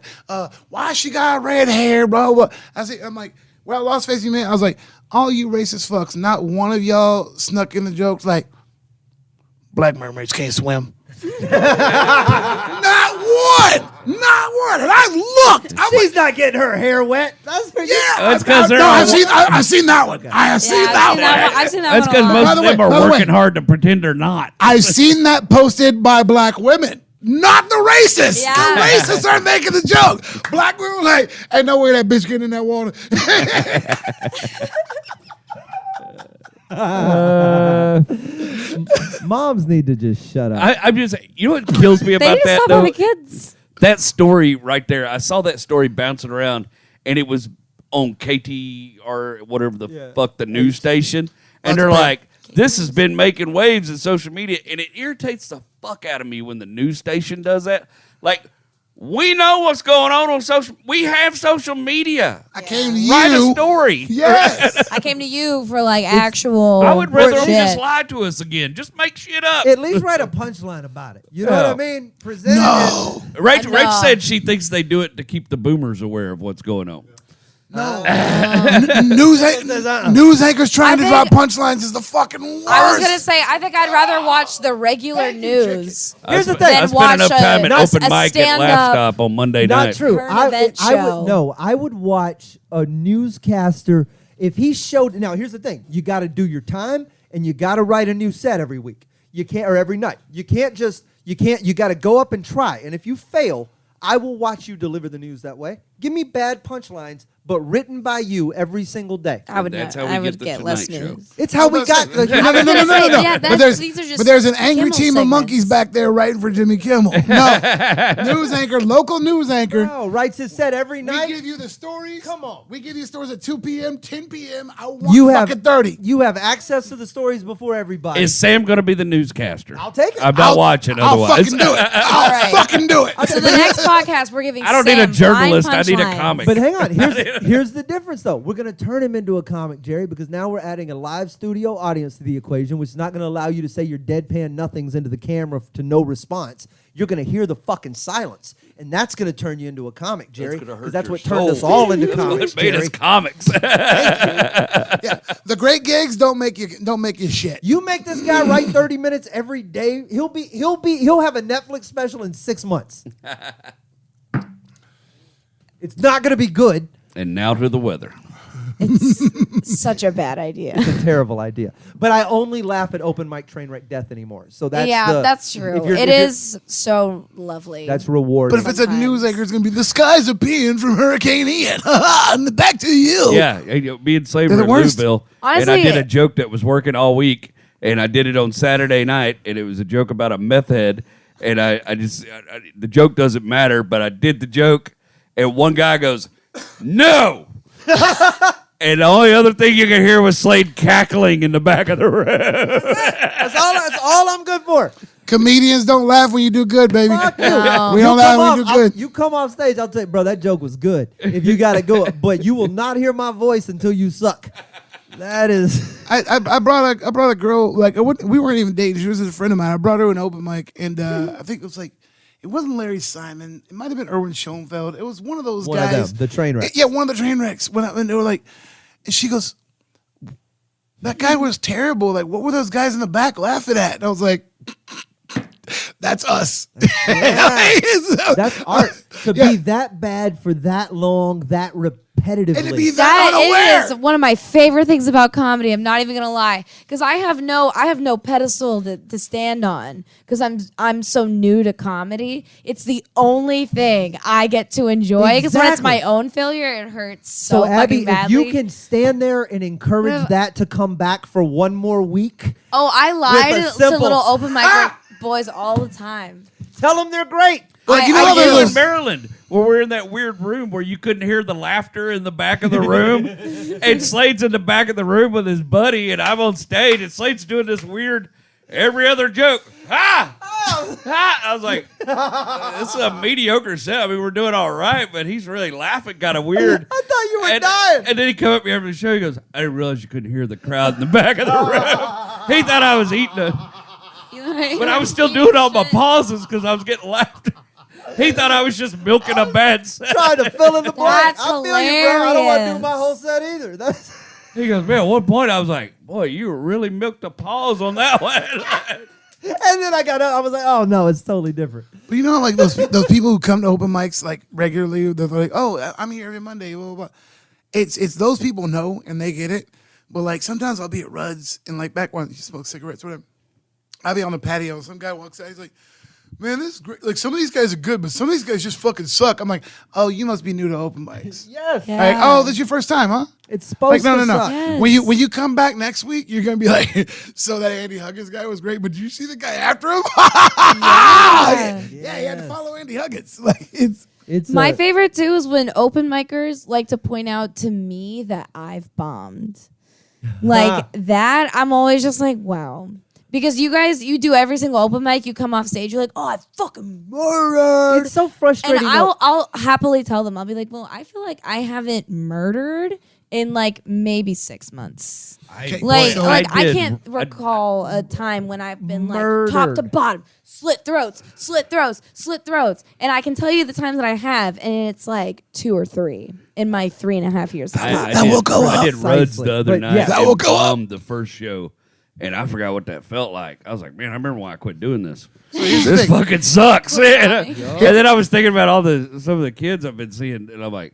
S1: Why she got red hair? Blah, blah. I'm like, well, I lost faith in humanity. I was like, all you racist fucks, not one of y'all snuck in the jokes like, black mermaids can't swim. Not one. And I looked.
S2: She's not getting her hair wet. That's her.
S1: Yeah,
S3: That's 'cause they're
S1: I've
S3: all-
S1: seen that one. I have seen that one.
S4: I've seen that
S3: that's
S4: one.
S3: because
S4: a lot.
S3: most
S1: By
S3: of
S1: the
S3: them
S1: way-
S3: are
S1: by the way-
S3: working hard to pretend they're not.
S1: I've seen that posted by black women. Not the racists.
S4: Yeah.
S1: The racists are making the joke. Black women like, ain't no way that bitch getting in that water.
S2: Moms need to just shut up.
S3: I'm just, you know what kills me
S4: They
S3: about
S4: need to
S3: that
S4: stop
S3: though?
S4: having kids.
S3: That story right there, I saw that story bouncing around, and it was on KT or whatever the fuck the news station, and they're like, "This has been making waves in social media," and it irritates the fuck out of me when the news station does that. Like, we know what's going on social. We have social media.
S1: I came to you.
S3: Write a story.
S1: Yes.
S4: I came to you for like actual.
S3: I would rather them
S4: shit.
S3: just lie to us again. Just make shit up.
S2: At least write a punchline about it. You know what I mean? Present
S1: No.
S3: Rachel
S4: No.
S3: said she thinks they do it to keep the boomers aware of what's going on.
S1: News anchors trying to
S4: I
S1: drop
S4: think-
S1: punchlines is the fucking worst.
S4: I was gonna say, I think I'd rather watch the regular news.
S2: Here's the thing.
S3: I
S4: Then
S3: spent
S4: watch
S3: enough time at
S4: a
S3: open mic at
S4: stand-up-
S3: Laugh Stop on Monday
S2: Not
S3: night.
S2: true.
S4: Current event show.
S2: I would watch a newscaster if he showed. Now, here's the thing: you got to do your time, and you got to write a new set every week. You can't, or every night. You can't just. You can't. You got to go up and try. And if you fail, I will watch you deliver the news that way. Give me bad punchlines, but written by you every single day.
S4: I would
S3: That's
S4: not.
S3: how we
S4: I would
S3: get the
S4: get less
S3: Tonight Show.
S4: news.
S2: It's how we got.
S1: No,
S2: The,
S1: no, no, no, no, no, no.
S4: Yeah,
S1: But there's,
S4: these are just
S1: but there's an angry
S4: Kimmel
S1: team of monkeys
S4: segments.
S1: back there writing for Jimmy Kimmel. No. News anchor, local news anchor.
S2: no, writes his set every
S1: We
S2: night.
S1: give you the stories.
S2: Come on.
S1: We give you stories at 2 p.m., 10 p.m. I want
S2: You have
S1: fucking 30.
S2: You have access to the stories before everybody.
S3: Is Sam going to be the newscaster?
S2: I'll take it.
S3: I'm not watching
S1: I'll
S3: otherwise.
S1: fucking do it. I'll
S4: right.
S1: fucking do it.
S4: So the next podcast, we're giving.
S3: I don't need a
S4: Sam
S3: journalist. I
S4: blind
S3: need a
S4: punchlines.
S3: comic.
S2: But hang on, here's the difference though. We're gonna turn him into a comic, Jerry, because now we're adding a live studio audience to the equation, which is not gonna allow you to say your deadpan nothings into the camera to no response. You're gonna hear the fucking silence, and that's gonna turn you into a comic, Jerry,
S3: gonna hurt
S2: because that's
S3: your
S2: what turned us
S3: soul.
S2: all into
S3: That's what
S2: comics,
S3: made us
S2: Jerry.
S3: comics.
S1: Yeah. The great gigs don't make you shit.
S2: You make this guy write 30 minutes every day, he'll have a Netflix special in 6 months. It's not gonna be good.
S3: And now to the weather.
S4: It's such a bad idea.
S2: It's a terrible idea. But I only laugh at open mic train wreck death anymore. So that's
S4: That's true. It is so lovely.
S2: That's rewarding.
S1: But if it's a
S4: Sometimes.
S1: news anchor, it's going to be the skies are peeing from Hurricane Ian. And back to you.
S3: Yeah, me and Slade
S1: They're
S3: were
S1: the
S3: in
S1: worst.
S3: Louisville, and
S4: Honestly,
S3: I did a joke that was working all week, and I did it on Saturday night, and it was a joke about a meth head, and the joke doesn't matter, but I did the joke, and one guy goes, "No!" And the only other thing you could hear was Slade cackling in the back of the room.
S2: that's all I'm good for.
S1: Comedians don't laugh when you do good, baby.
S2: Fuck you.
S1: We don't laugh when you do good.
S2: You come off stage, I'll tell you, bro, that joke was good. If you got to go, but you will not hear my voice until you suck. That is.
S1: I brought a girl, like, we weren't even dating. She was a friend of mine. I brought her to an open mic, and I think it was like, it wasn't Larry Simon. It might have been Erwin Schoenfeld. It was one of those
S2: One
S1: guys.
S2: of them, the train wreck.
S1: Yeah, one of the train wrecks. When they were like, and she goes, that guy was terrible. Like, what were those guys in the back laughing at? And I was like, that's us.
S2: That's art. To be that bad for that long, that repetitively.
S1: And to be
S4: That
S1: unaware.
S4: is one of my favorite things about comedy. I'm not even gonna lie, because I have no pedestal to stand on, because I'm so new to comedy. It's the only thing I get to enjoy, because when it's my own failure, it hurts so
S2: Abby,
S4: fucking badly.
S2: if you can stand there and encourage
S4: Yeah.
S2: that to come back for one more week,
S4: I
S2: with
S4: lie
S2: a
S4: to
S2: simple,
S4: little open mic boys all the time.
S2: tell them they're great.
S1: Like, you know
S4: I
S1: how
S3: You
S1: there
S3: in
S1: was,
S3: Maryland, where we're in that weird room where you couldn't hear the laughter in the back of the room. And Slade's in the back of the room with his buddy, and I'm on stage, and Slade's doing this weird every other joke. Ha! Ha! I was like, this is a mediocre set. I mean, we're doing all right, but he's really laughing kind of weird.
S2: I thought you were dying.
S3: And then he come up here after the show. He goes, I didn't realize you couldn't hear the crowd in the back of the room. He thought I was eating it. But I was still doing all my pauses because I was getting laughed. He thought I was just milking a bad set.
S2: Trying to fill in the blank.
S4: That's
S2: I feel you, bro. I don't want to do
S4: hilarious.
S2: my whole set either.
S3: He goes, man, at one point I was like, boy, you really milked a pause on that one.
S2: And then I got up. I was like, oh, no, it's totally different.
S1: But you know, like those people who come to open mics like regularly, they're like, "Oh, I'm here every Monday." Blah, blah, blah. It's those people know and they get it. But like sometimes I'll be at Rudd's and like back when you smoke cigarettes, whatever. I'll be on the patio. Some guy walks out. He's like, "Man, this is great. Like some of these guys are good, but some of these guys just fucking suck." I'm like, "Oh, you must be new to open mics."
S2: Yes.
S4: Yeah.
S1: Like, oh, this is your first time, huh?
S2: It's supposed
S1: Like, no.
S2: to suck.
S4: Yes.
S1: When you come back next week, you're gonna be like, "So that Andy Huggins guy was great, but did you see the guy after him?" Yeah, he had to follow Andy Huggins. Like
S2: It's
S4: My favorite too is when open micers like to point out to me that I've bombed. Like that, I'm always just like, wow. Because you guys, you do every single open mic, you come off stage, you're like, oh, I fucking murdered.
S2: It's so frustrating.
S4: And I'll happily tell them, I'll be like, well, I feel like I haven't murdered in like maybe 6 months.
S1: Okay,
S4: I
S3: did.
S4: can't recall a time when I've been like top to
S2: Murdered.
S4: bottom, slit throats, and I can tell you the times that I have, and it's like 2 or 3 in my 3.5 years.
S1: That will go
S3: I
S1: up.
S3: did Rudd's the other
S2: But
S3: night.
S2: yeah.
S1: That
S3: and
S1: will go up.
S3: bombed the first show, and I forgot what that felt like. I was like, man, I remember why I quit doing this. This fucking sucks. And then I was thinking about some of the kids I've been seeing, and I'm like,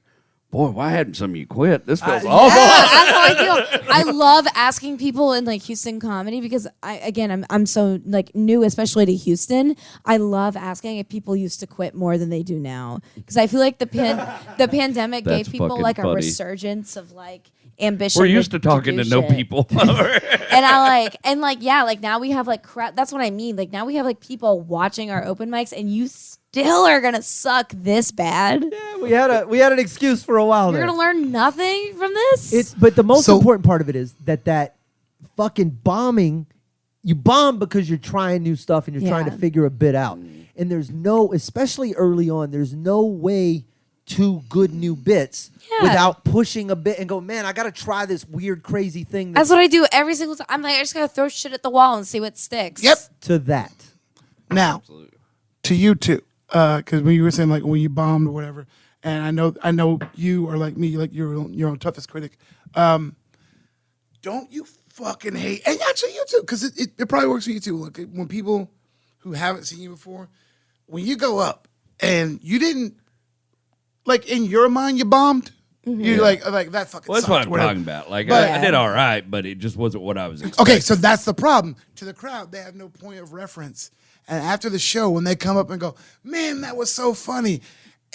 S3: boy, why hadn't some of you quit? This feels awful.
S4: Yeah, that's how I feel. I love asking people in like Houston comedy because I'm so like new, especially to Houston. I love asking if people used to quit more than they do now because I feel like the pandemic
S3: That's
S4: gave people
S3: fucking
S4: like a
S3: funny.
S4: resurgence of like ambition.
S3: We're used to talking
S4: do
S3: to no
S4: shit.
S3: people.
S4: And like now we have like crowd. That's what I mean. Like now we have like people watching our open mics, and you still are gonna suck this bad.
S2: Yeah, we had an excuse for a while
S4: You're
S2: there.
S4: gonna learn nothing from this.
S2: But the most
S1: So-
S2: important part of it is that fucking bombing, you bomb because you're trying new stuff and you're trying to
S4: Yeah.
S2: figure a bit out. And there's no, especially early on, there's no way to good new bits
S4: Yeah.
S2: without pushing a bit and go, man, I got to try this weird, crazy thing
S4: That's what I do every single time. I'm like, I just gotta throw shit at the wall and see what sticks.
S1: Yep.
S2: to that.
S1: Now, to you too, because when you were saying like when you bombed or whatever, and I know you are like me, like your own toughest critic. Don't you fucking hate? And actually, you too, because it probably works for you too. Look, when people who haven't seen you before, when you go up and you didn't, like in your mind, you bombed. You're like that fucking.
S3: Well, that's
S1: sucked,
S3: what I'm
S1: whatever.
S3: talking about. Like,
S1: But-
S3: I did all right, but it just wasn't what I was expecting.
S1: Okay, so that's the problem. To the crowd, they have no point of reference. And after the show, when they come up and go, man, that was so funny.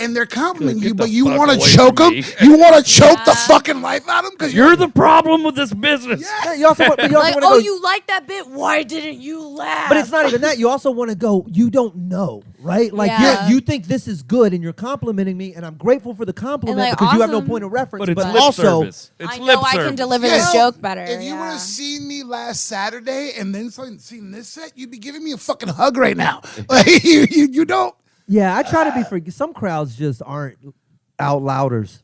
S1: And they're complimenting
S3: Get
S1: you,
S3: the
S1: but you
S3: fuck
S1: want to
S3: away
S1: choke
S3: from
S1: them?
S3: me.
S1: You want to choke the fucking life out of them? Because
S3: You're the problem with this business.
S2: Yeah, you also want to
S4: Like,
S2: go,
S4: oh, you like that bit? Why didn't you laugh?
S2: but it's not even that. You also want to go, you don't know, right? Like
S4: Yeah.
S2: you think this is good and you're complimenting me and I'm grateful for the compliment
S4: like,
S2: because you have no
S4: awesome.
S2: point of reference.
S3: But it's
S2: but
S3: lip
S2: also,
S3: service. It's
S4: I
S3: lip
S4: know I
S3: service.
S4: can deliver
S1: Yes.
S4: this joke better.
S1: if you would
S4: yeah.
S1: have seen me last Saturday and then seen this set, you'd be giving me a fucking hug right now. Like, you don't.
S2: yeah, I try to be for some crowds just aren't out louders.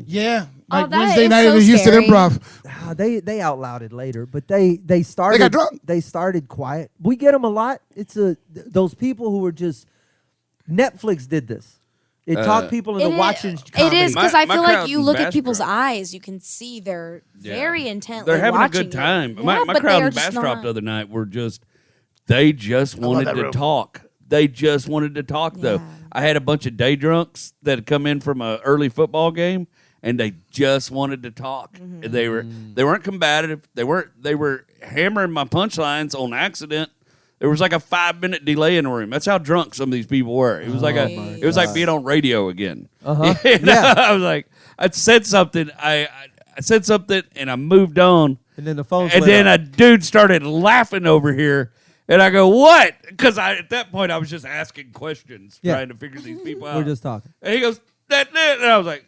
S1: Yeah.
S4: Oh,
S1: Like
S4: that
S1: Wednesday
S4: is
S1: night
S4: so
S1: at the Houston
S4: scary.
S1: Improv.
S2: They out louded later, but they started.
S1: They got drunk.
S2: They started quiet. We get them a lot. It's those people who are just Netflix did this. It talked people into watching.
S4: It
S2: comedy.
S4: is because
S3: My-
S4: I
S3: my
S4: feel like
S3: crowd
S4: you
S3: in
S4: look at people's
S3: Bastrop.
S4: eyes. You can see they're very intently
S3: They're having a
S4: watching
S3: good time.
S4: you.
S3: My
S4: Yeah, but
S3: crowd
S4: they're
S3: in
S4: just
S3: Bastrop
S4: not-
S3: the other night were they just wanted
S1: that
S3: to
S1: room.
S3: talk. They just wanted to talk, though.
S4: Yeah.
S3: I had a bunch of day drunks that had come in from an early football game, and they just wanted to talk.
S4: Mm-hmm.
S3: And they weren't combative. They were hammering my punchlines on accident. There was like a 5-minute delay in the room. That's how drunk some of these people were. It was like being on radio again.
S2: Uh-huh.
S3: You know?
S2: Yeah.
S3: I was like, I said something. I said something, and I moved on.
S2: and then the phone.
S3: And then a dude started laughing over here. And I go, what? Because at that point, I was just asking questions,
S2: Yeah.
S3: trying to figure these people out.
S2: We're just talking.
S3: And he goes, that. And I was like,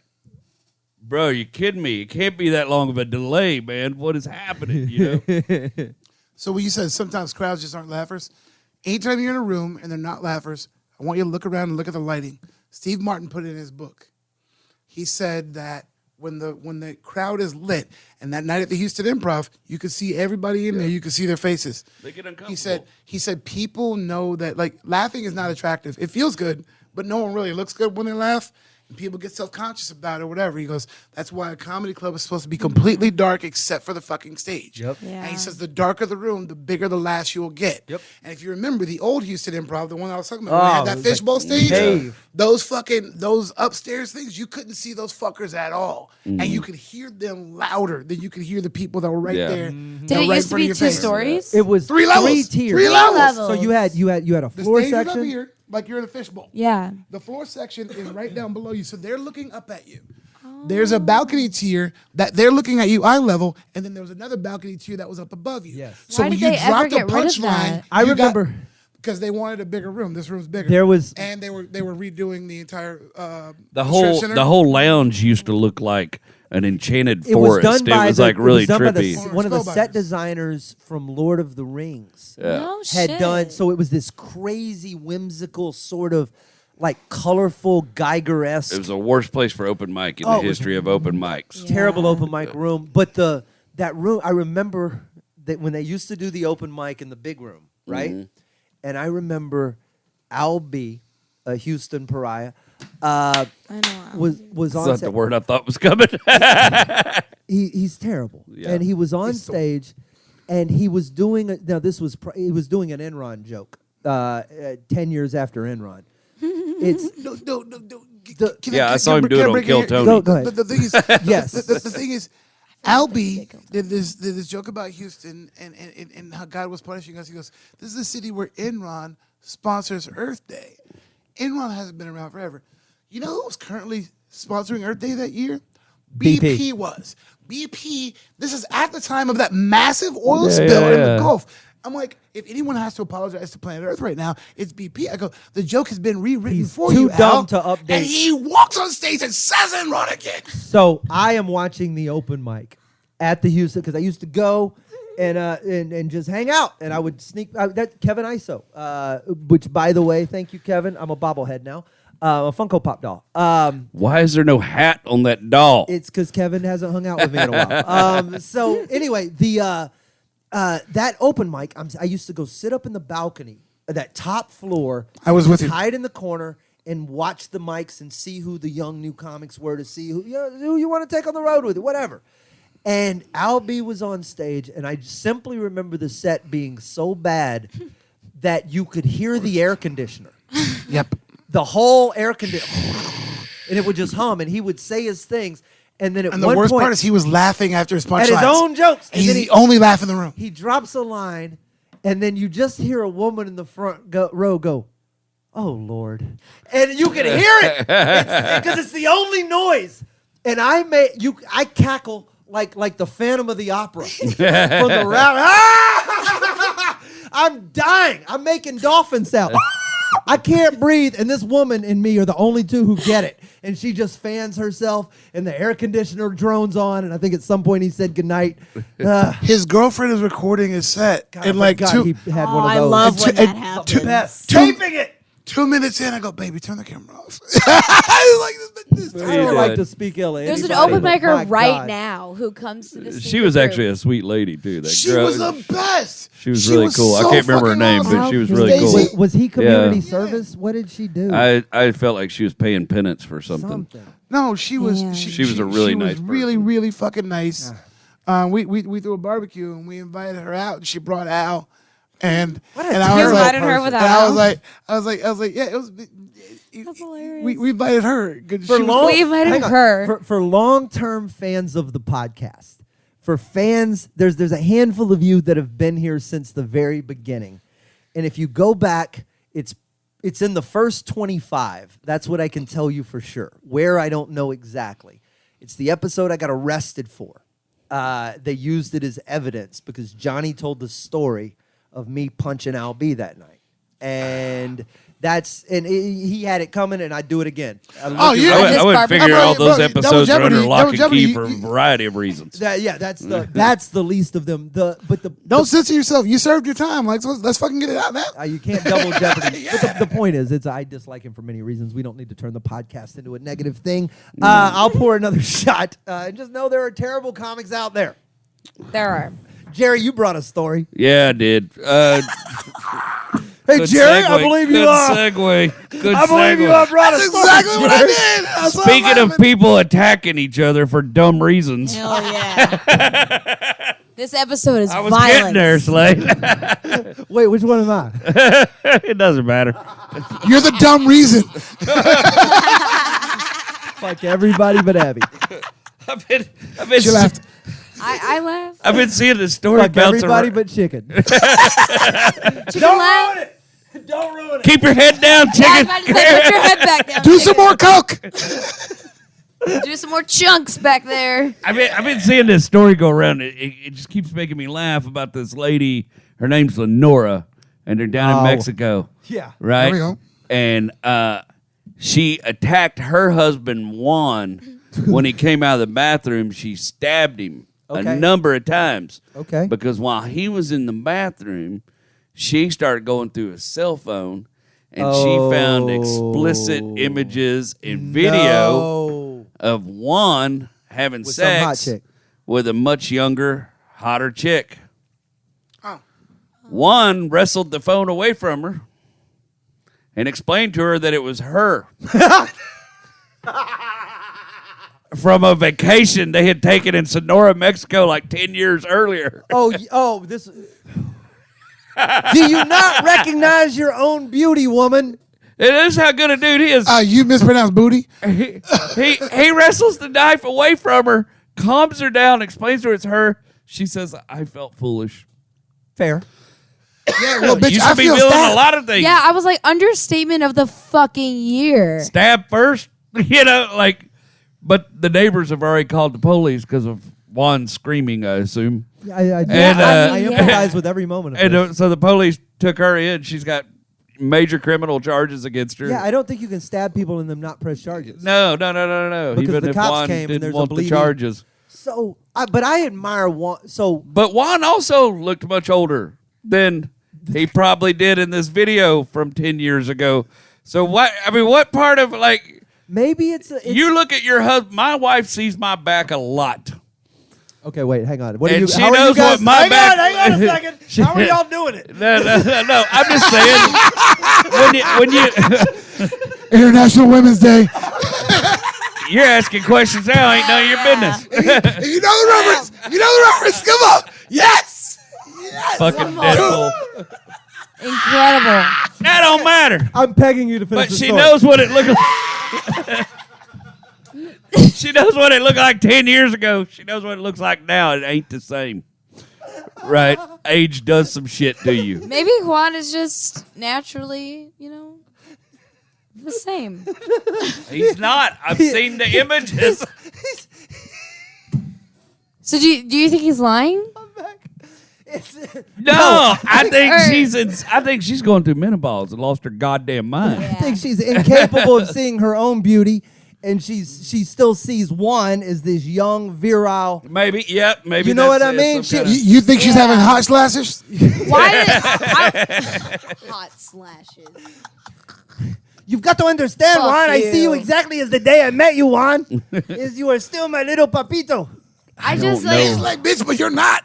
S3: bro, you kidding me? It can't be that long of a delay, man. What is happening? You know?
S1: So when you said sometimes crowds just aren't laughers, anytime you're in a room and they're not laughers, I want you to look around and look at the lighting. Steve Martin put it in his book. He said that when the crowd is lit, and that night at the Houston Improv, you could see everybody in there. You could see their faces.
S3: They get uncomfortable.
S1: He said people know that like laughing is not attractive. It feels good, but no one really looks good when they laugh. And people get self-conscious about it or whatever. He goes, that's why a comedy club is supposed to be completely dark except for the fucking stage.
S2: Yep.
S4: Yeah.
S1: And he says the darker the room, the bigger the laughs you'll get.
S2: Yep.
S1: And if you remember the old Houston Improv, the one I was talking about, where they had
S2: it
S1: that
S2: was like
S1: fishbowl stage,
S2: cave.
S1: those upstairs things, you couldn't see those fuckers at all. And you could hear them louder than you could hear the people that were right
S3: Yeah.
S1: there.
S4: Did
S1: that
S4: it
S1: were right
S4: used to
S1: in front
S4: be
S1: of your
S4: 2
S1: face.
S4: stories?
S2: It was
S1: 3 levels.
S2: 3 tiers.
S1: 3 levels.
S2: So you had a
S1: The
S2: floor
S1: stage is up
S2: section.
S1: here, like you're in a fishbowl.
S4: Yeah.
S1: The floor section is right down below you, so they're looking up at you. There's a balcony tier that they're looking at you eye level, and then there was another balcony tier that was up above you.
S2: Yes.
S1: So
S4: Why
S1: when
S4: did
S1: you
S4: they ever
S1: dropped the
S4: get rid of
S1: punchline,
S4: that?
S2: I remember
S1: because they wanted a bigger room. This room's bigger.
S2: there was
S1: and they were redoing the entire
S3: The
S1: strip center.
S3: whole lounge used to look like an enchanted
S2: it was
S3: forest.
S2: done by
S3: it was
S2: the,
S3: like really
S2: it was done by
S3: trippy.
S2: one of the
S1: Spellbinders.
S2: set designers from Lord of the Rings.
S4: No
S2: Had
S4: shit.
S2: done so it was this crazy whimsical sort of like colorful Geiger-esque
S3: It was the worst place for open mic in
S2: Oh,
S3: the
S2: it was
S3: history of open mics.
S2: terrible
S4: Yeah.
S2: open mic room. But that room, I remember that when they used to do the open mic in the big room, right?
S3: Mm-hmm.
S2: And I remember Al B, a Houston pariah,
S4: I know.
S2: was
S3: That's
S2: on
S3: not
S2: stage.
S3: the word I thought was coming.
S2: He's terrible,
S3: Yeah.
S2: and he was on stage, and he was doing he was doing an Enron joke 10 years after Enron. It's
S1: No.
S3: Yeah, I saw him do it on Kill Tony.
S2: Go ahead.
S1: The thing is,
S2: Yes.
S1: the thing is, Albie did this joke about Houston and how God was punishing us. He goes, "This is a city where Enron sponsors Earth Day. Enron hasn't been around forever. You know who was currently sponsoring Earth Day that year? BP was. BP. This is at the time of that massive oil spill in the Gulf." I'm like, if anyone has to apologize to planet Earth right now, it's BP. I go, the joke has been rewritten
S2: He's
S1: for
S2: too
S1: you,
S2: dumb
S1: Al.
S2: to update.
S1: And he walks on stage and says Enron again.
S2: So I am watching the open mic at the Houston because I used to go and just hang out, and I would sneak. That Kevin Iso, which by the way, thank you, Kevin. I'm a bobblehead now, a Funko Pop doll.
S3: Why is there no hat on that doll?
S2: It's because Kevin hasn't hung out with me in a while. So anyway, that open mic, I used to go sit up in the balcony, that top floor.
S1: I was with you.
S2: hide in the corner and watch the mics and see who the young new comics were to see who you want to take on the road with it, whatever. And Al B was on stage, and I simply remember the set being so bad that you could hear the air conditioner.
S1: Yep.
S2: The whole air conditioner. And it would just hum, and he would say his things. And then at
S1: And the
S2: one
S1: worst
S2: point,
S1: part is he was laughing after his punchlines.
S2: at his own jokes.
S1: And he's
S2: then
S1: the only laugh in the room.
S2: he drops a line, and then you just hear a woman in the front row go, "Oh, Lord." And you can hear it because it's the only noise. And I cackle like the Phantom of the Opera from the rap. I'm dying. I'm making dolphin sound. I can't breathe, and this woman and me are the only two who get it. And she just fans herself, and the air conditioner drones on, and I think at some point he said goodnight.
S1: His girlfriend is recording his set.
S2: God,
S1: and
S2: I
S1: like
S2: forgot he had one of
S4: I
S2: those.
S4: love when
S1: And
S4: that happens.
S1: two-
S2: Best.
S1: two-
S2: Taping it.
S1: 2 minutes in, I go, baby, turn the camera off. I was like, this
S2: I don't
S3: you
S2: like
S3: doing?
S2: to speak ill of
S4: There's an
S2: anybody,
S4: open
S2: but
S4: micer
S2: my
S4: right
S2: God.
S4: now who comes to this.
S3: She was actually a sweet lady too. That
S1: She
S3: girl.
S1: was the best.
S3: She was really cool. I can't remember her
S1: fucking
S3: name, but
S1: awesome.
S3: she was
S4: How
S3: really cool.
S1: Stacy-
S2: Was he community
S3: Yeah.
S2: service? What did she do?
S3: I felt like she was paying penance for something.
S1: No, she was.
S4: Yeah.
S1: She
S3: She was a really nice
S1: was really,
S3: person.
S1: really fucking nice. We threw a barbecue and we invited her out, and she brought Al. And
S2: What a
S1: and I
S4: You
S1: was
S4: invited
S1: like,
S4: her without
S1: and
S4: Al?
S1: I was like, yeah, it was.
S4: That's hilarious.
S1: We invited her. 'Cause
S2: For
S1: she was
S2: long-
S1: cool.
S4: We invited
S2: hang on.
S4: her.
S2: For long-term fans of the podcast, for fans, there's a handful of you that have been here since the very beginning, and if you go back, it's in the first 25. That's what I can tell you for sure. Where I don't know exactly. It's the episode I got arrested for. They used it as evidence because Johnny told the story of me punching Al B that night. And he had it coming, and I'd do it again.
S3: I would figure all those episodes are under lock and key for a
S1: you-
S3: variety of reasons.
S2: That's the least of them.
S1: Don't censor yourself. You served your time. Like, let's fucking get it out now.
S2: You can't double jeopardy. But the point is, I dislike him for many reasons. We don't need to turn the podcast into a negative thing. I'll pour another shot. And just know there are terrible comics out there.
S4: There are.
S2: Jerry, you brought a story.
S3: Yeah, I did.
S2: Hey,
S3: Good
S2: Jerry,
S3: segue.
S2: I believe you
S3: Good
S2: are.
S3: segue. Good
S2: I believe you
S3: segue.
S2: are brought a
S1: That's
S2: story.
S1: exactly what I
S2: Jerry.
S1: did. That's what
S3: Speaking of
S1: happened.
S3: people attacking each other for dumb reasons,
S4: Hell yeah. This episode is
S3: I was
S4: violence.
S3: getting there, Slade.
S2: Wait, which one am I?
S3: It doesn't matter.
S1: You're the dumb reason.
S2: Fuck everybody but Abby.
S3: I've been
S1: She laughed.
S4: I laugh.
S3: I've been seeing the story
S2: Fuck
S3: bounce
S2: everybody
S3: around.
S2: but chicken.
S4: Don't laugh.
S2: it. Don't ruin it.
S3: Keep your head down,
S4: Yeah, I was
S3: chicken.
S4: about to say, put your head back down.
S1: Do some more coke.
S4: Do some more chunks back there.
S3: I've been seeing this story go around. It just keeps making me laugh about this lady. Her name's Lenora, and they're down in
S2: Oh.
S3: Mexico.
S2: Yeah.
S3: Right?
S1: There we go.
S3: And she attacked her husband, Juan, when he came out of the bathroom. She stabbed him
S2: Okay.
S3: a number of times.
S2: Okay.
S3: Because while he was in the bathroom, she started going through his cell phone, and she found explicit images and video
S2: No.
S3: of Juan having
S2: With some hot
S3: sex
S2: chick.
S3: with a much younger, hotter chick.
S1: Oh.
S3: Juan wrestled the phone away from her and explained to her that it was her. From a vacation they had taken in Sonora, Mexico, like 10 years earlier.
S2: This. Do you not recognize your own beauty, woman?
S3: It is how good a dude he is.
S1: You mispronounced booty.
S3: He wrestles the knife away from her, calms her down, explains to her it's her. She says, I felt foolish.
S2: Fair.
S1: Yeah, well, bitch,
S3: You
S1: I
S3: should be
S1: feel
S3: feeling
S1: stabbed.
S3: a lot of things.
S4: Yeah, I was like, understatement of the fucking year.
S3: Stab first, but the neighbors have already called the police because of Juan screaming, I assume.
S2: Yeah, I
S3: And,
S2: empathize with every moment of
S3: And
S2: this.
S3: so the police took her in. She's got major criminal charges against her.
S2: Yeah, I don't think you can stab people and them not press charges.
S3: No.
S2: Because
S3: Even
S2: the
S3: if
S2: cops
S3: Juan
S2: came and
S3: didn't
S2: there's a
S3: want the
S2: bleeding-
S3: charges.
S2: So, but I admire one. So,
S3: But Juan also looked much older than he probably did in this video from 10 years ago. So what part of, like,
S2: maybe it's
S3: you look at your husband, my wife sees my back a lot.
S2: okay, wait, hang on. What
S3: And
S2: are you,
S3: she
S2: how are you
S3: knows
S2: guys,
S3: what my
S2: hang
S3: back-
S2: on a second. How are y'all doing it?
S3: No, I'm just saying. when you
S1: International Women's Day.
S3: you're asking questions now, ain't none of your business.
S1: You know the reference. You know the reference. Come on. Yes.
S3: Fucking Deadpool.
S4: Incredible.
S3: That don't matter.
S2: I'm pegging you to finish
S3: But
S2: the
S3: she
S2: story.
S3: knows what it looked like. She knows what it looked like 10 years ago. She knows what it looks like now. It ain't the same. Right? Age does some shit to you.
S4: Maybe Juan is just naturally, the same.
S3: He's not. I've seen the images.
S4: So do you think he's lying?
S3: No, I think
S4: Or-
S3: I think she's going through menopause and lost her goddamn mind.
S2: I think she's incapable of seeing her own beauty, and she still sees one as this young, virile.
S3: Maybe, yep, maybe.
S2: You know
S3: that's
S2: what I
S3: it,
S2: mean?
S3: some
S2: She-
S3: kinda-
S1: You think she's having hot slashes?
S4: Why did hot slashes?
S2: You've got to understand,
S4: Fuck
S2: Juan. I see you
S4: you.
S2: exactly as the day I met you, Juan. Is you are still my little papito.
S4: I just
S3: don't know.
S1: Like, bitch, but you're not.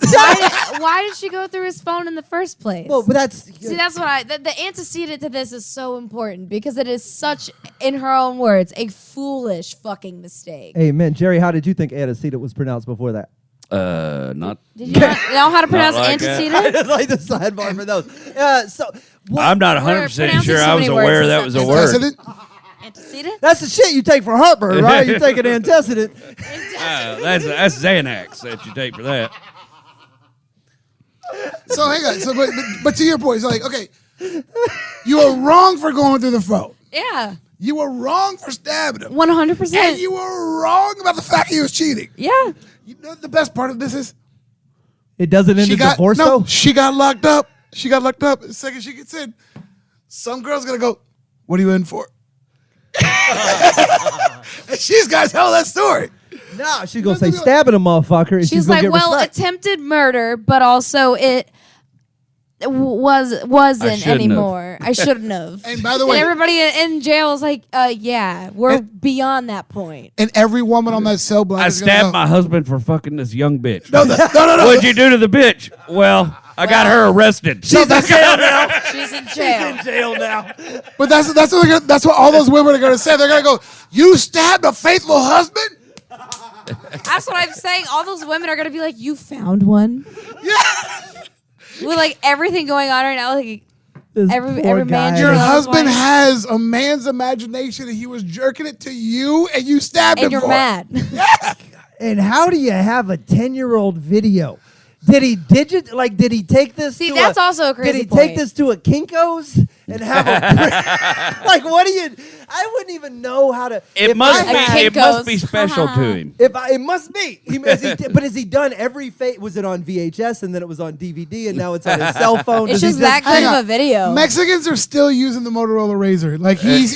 S4: why did she go through his phone in the first place?
S2: Well, but that's
S4: See, that's what the antecedent to this is so important because it is such, in her own words, a foolish fucking mistake.
S2: Hey, man, Jerry, how did you think antecedent was pronounced before that?
S3: Not.
S4: Did you not know how to pronounce
S3: like that.
S4: antecedent?
S2: I like the sidebar for those.
S3: I'm not 100%
S4: pronouncing
S3: sure.
S4: so
S3: I was
S4: many words
S3: aware
S4: in
S3: that was a
S4: sentence.
S3: word.
S1: Antecedent?
S4: Antecedent?
S2: That's the shit you take for heartburn, right? You take an antecedent.
S3: That's Xanax that you take for that.
S1: So hang on. So, but to your point, it's like, okay, you were wrong for going through the phone.
S4: Yeah.
S1: You were wrong for stabbing him.
S4: 100%.
S1: And you were wrong about the fact he was cheating.
S4: Yeah.
S1: You know what the best part of this is?
S2: It doesn't end in divorce, though?
S1: She got locked up. She got locked up. The second she gets in, some girl's gonna go, "What are you in for?" And she's got to tell that story.
S2: No, she's gonna say stabbing a motherfucker. And
S4: She's
S2: gonna
S4: like,
S2: get
S4: well,
S2: respect.
S4: attempted murder, but also it wasn't
S3: shouldn't have.
S4: anymore. I shouldn't have.
S1: And by the
S4: And
S1: way,
S4: everybody in jail is like, yeah, we're beyond that point.
S1: and every woman on that cell block
S3: I
S1: is gonna
S3: stabbed
S1: go,
S3: my husband for fucking this young bitch.
S1: No.
S3: What'd you do to the bitch? Well, I got her arrested.
S2: She's in jail now.
S4: She's in jail.
S2: She's in jail now.
S1: But that's what all those women are gonna say. They're gonna go, "You stabbed a faithful husband."
S4: That's what I'm saying. All those women are gonna be like, you found one.
S1: Yeah.
S4: With like everything going on right now, like
S2: This
S4: every
S2: poor
S4: man.
S2: guy.
S1: Your
S4: Loves
S1: husband
S4: wine.
S1: has a man's imagination, and he was jerking it to you, and you stabbed
S4: And
S1: him
S4: you're
S1: for
S4: mad.
S1: it.
S2: And how do you have a 10-year-old video? Did he did he take this
S4: See,
S2: to
S4: that's also a crazy
S2: Did he
S4: point.
S2: take this to a Kinko's and have a like what do you I wouldn't even know how to
S3: It
S2: if
S3: must
S2: I had-
S3: be. It must be
S4: Kinko's.
S3: special to him.
S2: it must be. But has he done every was it on VHS and then it was on DVD and now it's on his cell phone?
S4: It's
S2: Does he
S4: just that
S1: Hang
S4: good
S1: on.
S4: of a video.
S1: Mexicans are still using the Motorola Razor. Like he's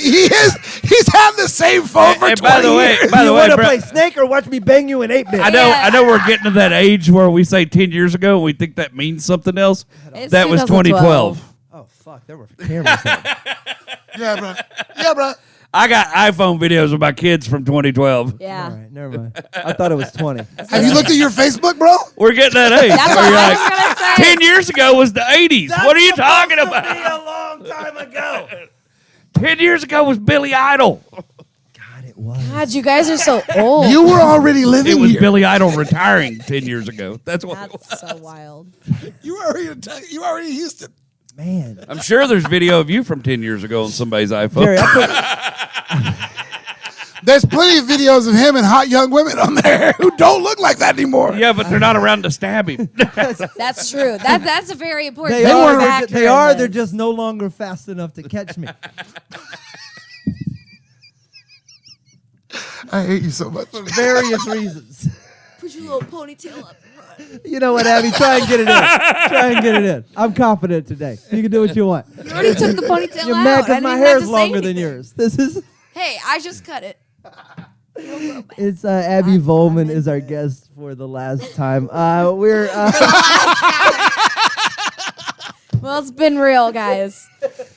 S1: had the same phone for
S3: And
S1: 20
S3: by the way,
S1: years.
S3: by
S2: you
S3: the way,
S2: want to
S3: bro,
S2: play Snake or watch me bang you in 8-bit?
S3: I know we're getting to that age where we say 10 years ago and we think that means something else.
S4: It's
S3: That was
S4: 2012.
S3: 2012.
S2: Oh fuck, there were cameras.
S1: Yeah, bro.
S3: I got iPhone videos of my kids from 2012.
S4: Yeah.
S2: All right, never mind. I thought it was 20.
S1: Have you looked at your Facebook, bro?
S3: We're getting that age.
S4: That's
S3: where
S4: what
S3: you're
S4: I
S3: like,
S4: was gonna say.
S3: 10 years ago was the 80s. What are you talking
S2: Be
S3: about?
S2: a long time ago.
S3: 10 years ago was Billy Idol.
S2: God, it was.
S4: God, you guys are so old.
S1: You were already
S3: It
S1: living
S3: was
S1: here.
S3: Billy Idol retiring 10 years ago. That's what it was.
S4: That's so wild.
S1: You were already in Houston.
S2: Man.
S3: I'm sure there's video of you from 10 years ago on somebody's iPhone.
S2: Jerry, I
S1: There's plenty of videos of him and hot young women on there who don't look like that anymore.
S3: Yeah, but they're not around to stab him.
S4: That's true. That's a very important
S2: They are.
S4: factor
S2: They
S4: in
S2: are.
S4: this.
S2: They're just no longer fast enough to catch me.
S1: I hate you so much.
S2: For various reasons.
S4: Put your little ponytail up and run.
S2: You know what, Abby? Try and get it in. Try and get it in. I'm confident today. You can do what you want.
S4: You already took the ponytail
S2: You're
S4: out.
S2: mad
S4: I
S2: because
S4: didn't
S2: my
S4: even have
S2: hair's
S4: to say
S2: longer than
S4: anything.
S2: yours. This is.
S4: Hey, I just cut it.
S2: It's Abbey Vollman is our guest for the last time. We're.
S4: Well, it's been real, guys.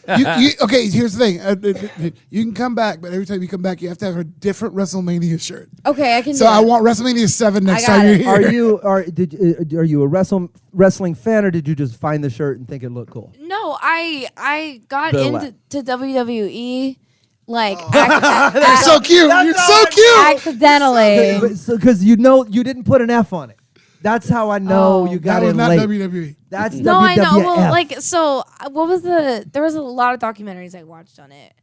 S1: Okay, here's the thing. You can come back, but every time you come back, you have to have a different WrestleMania shirt.
S4: Okay, I can
S1: So
S4: do
S1: I
S4: it.
S1: want WrestleMania 7 next
S4: I got
S1: time
S4: it.
S1: you're here.
S2: Are you a wrestling fan or did you just find the shirt and think it looked cool?
S4: No, I got
S2: The
S4: into to WWE like
S1: You're so cute. You're so cute.
S4: accidentally.
S2: Because you didn't put an F on it. That's how I know
S4: Oh.
S2: you got
S1: That was
S2: in
S1: not
S2: late.
S1: WWE.
S2: That's
S4: No, I know. Well,
S2: WWF.
S4: like, so what was there was a lot of documentaries I watched on it.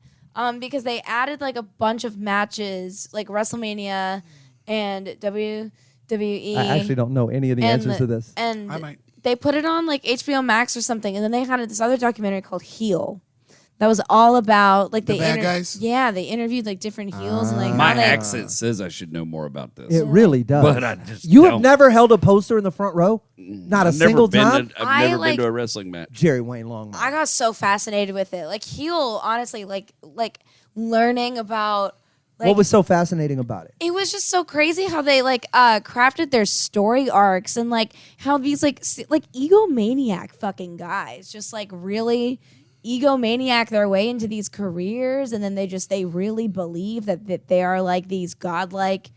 S4: Because they added like a bunch of matches, like WrestleMania and WWE.
S2: I actually don't know any of the
S4: and
S2: answers to this.
S4: And
S1: I might.
S4: they put it on like HBO Max or something, and then they had this other documentary called Heel. That was all about like
S1: The bad guys?
S4: Yeah, they interviewed like different heels and like
S3: My
S4: how they,
S3: accent says I should know more about this.
S2: It really does.
S3: But I just
S2: you have
S3: don't.
S2: never held a poster in the front row? Not a
S3: I've
S2: single
S3: never
S2: time?
S3: been to, I've
S4: I,
S3: never
S4: like-
S3: been to a wrestling match.
S2: Jerry Wayne Longmire.
S4: I got so fascinated with it. Like heel, honestly, like learning about like
S2: What was so fascinating about it?
S4: it was just so crazy how they like crafted their story arcs and like how these like egomaniac fucking guys just like really egomaniac their way into these careers, and then they really believe that they are like these godlike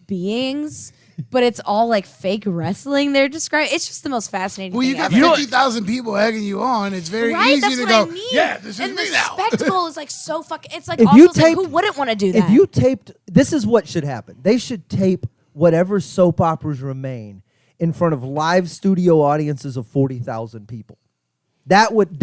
S4: beings. But it's all like fake wrestling. They're describing. It's just the most fascinating.
S1: Well, you
S4: thing
S1: got
S4: ever.
S1: 50,000 people egging you on. It's very
S4: Right,
S1: easy
S4: that's
S1: to
S4: what
S1: go,
S4: I mean.
S1: yeah, this is
S4: and
S1: me
S4: the
S1: now.
S4: spectacle is like so fucking. It's like
S2: If
S4: also
S2: you
S4: it's like,
S2: taped-
S4: who wouldn't want to do that?
S2: If you taped, this is what should happen. They should tape whatever soap operas remain in front of live studio audiences of 40,000 people. That would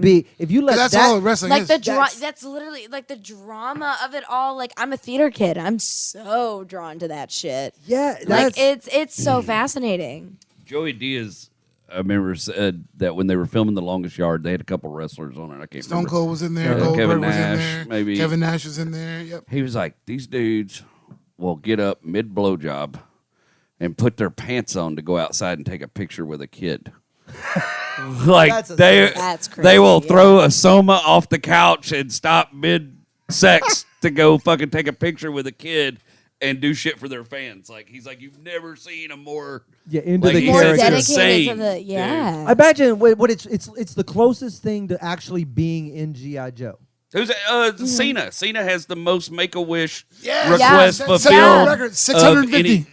S2: be if you let
S1: That's
S2: that.
S1: all wrestling
S4: like
S1: is.
S4: that's literally like the drama of it all. Like I'm a theater kid. I'm so drawn to that shit.
S2: Yeah,
S4: Like
S2: that's
S4: it's so fascinating.
S3: Joey Diaz, I remember, said that when they were filming The Longest Yard, they had a couple wrestlers on it. I can't
S1: Stone
S3: remember.
S1: Cold was in there.
S3: Yeah,
S1: Goldberg
S3: Kevin
S1: was in
S3: Nash,
S1: there.
S3: maybe.
S1: Kevin Nash was in there. Yep.
S3: He was like, these dudes will get up mid blowjob and put their pants on to go outside and take a picture with a kid. Like
S2: That's
S4: That's crazy.
S3: they will throw a Soma off the couch and stop mid-sex to go fucking take a picture with a kid and do shit for their fans. Like he's like, you've never seen a more
S2: into
S3: like,
S2: the
S3: he
S4: more
S3: said
S2: character.
S3: it's
S4: dedicated to
S3: insane,
S4: the
S3: dude.
S2: I imagine what it's the closest thing to actually being in G.I. Joe.
S3: Who's Cena? Cena has the most Make-A-Wish
S1: Yeah.
S3: requests
S4: Yeah.
S3: fulfilled.
S1: Record,
S3: of
S1: 650.
S3: any-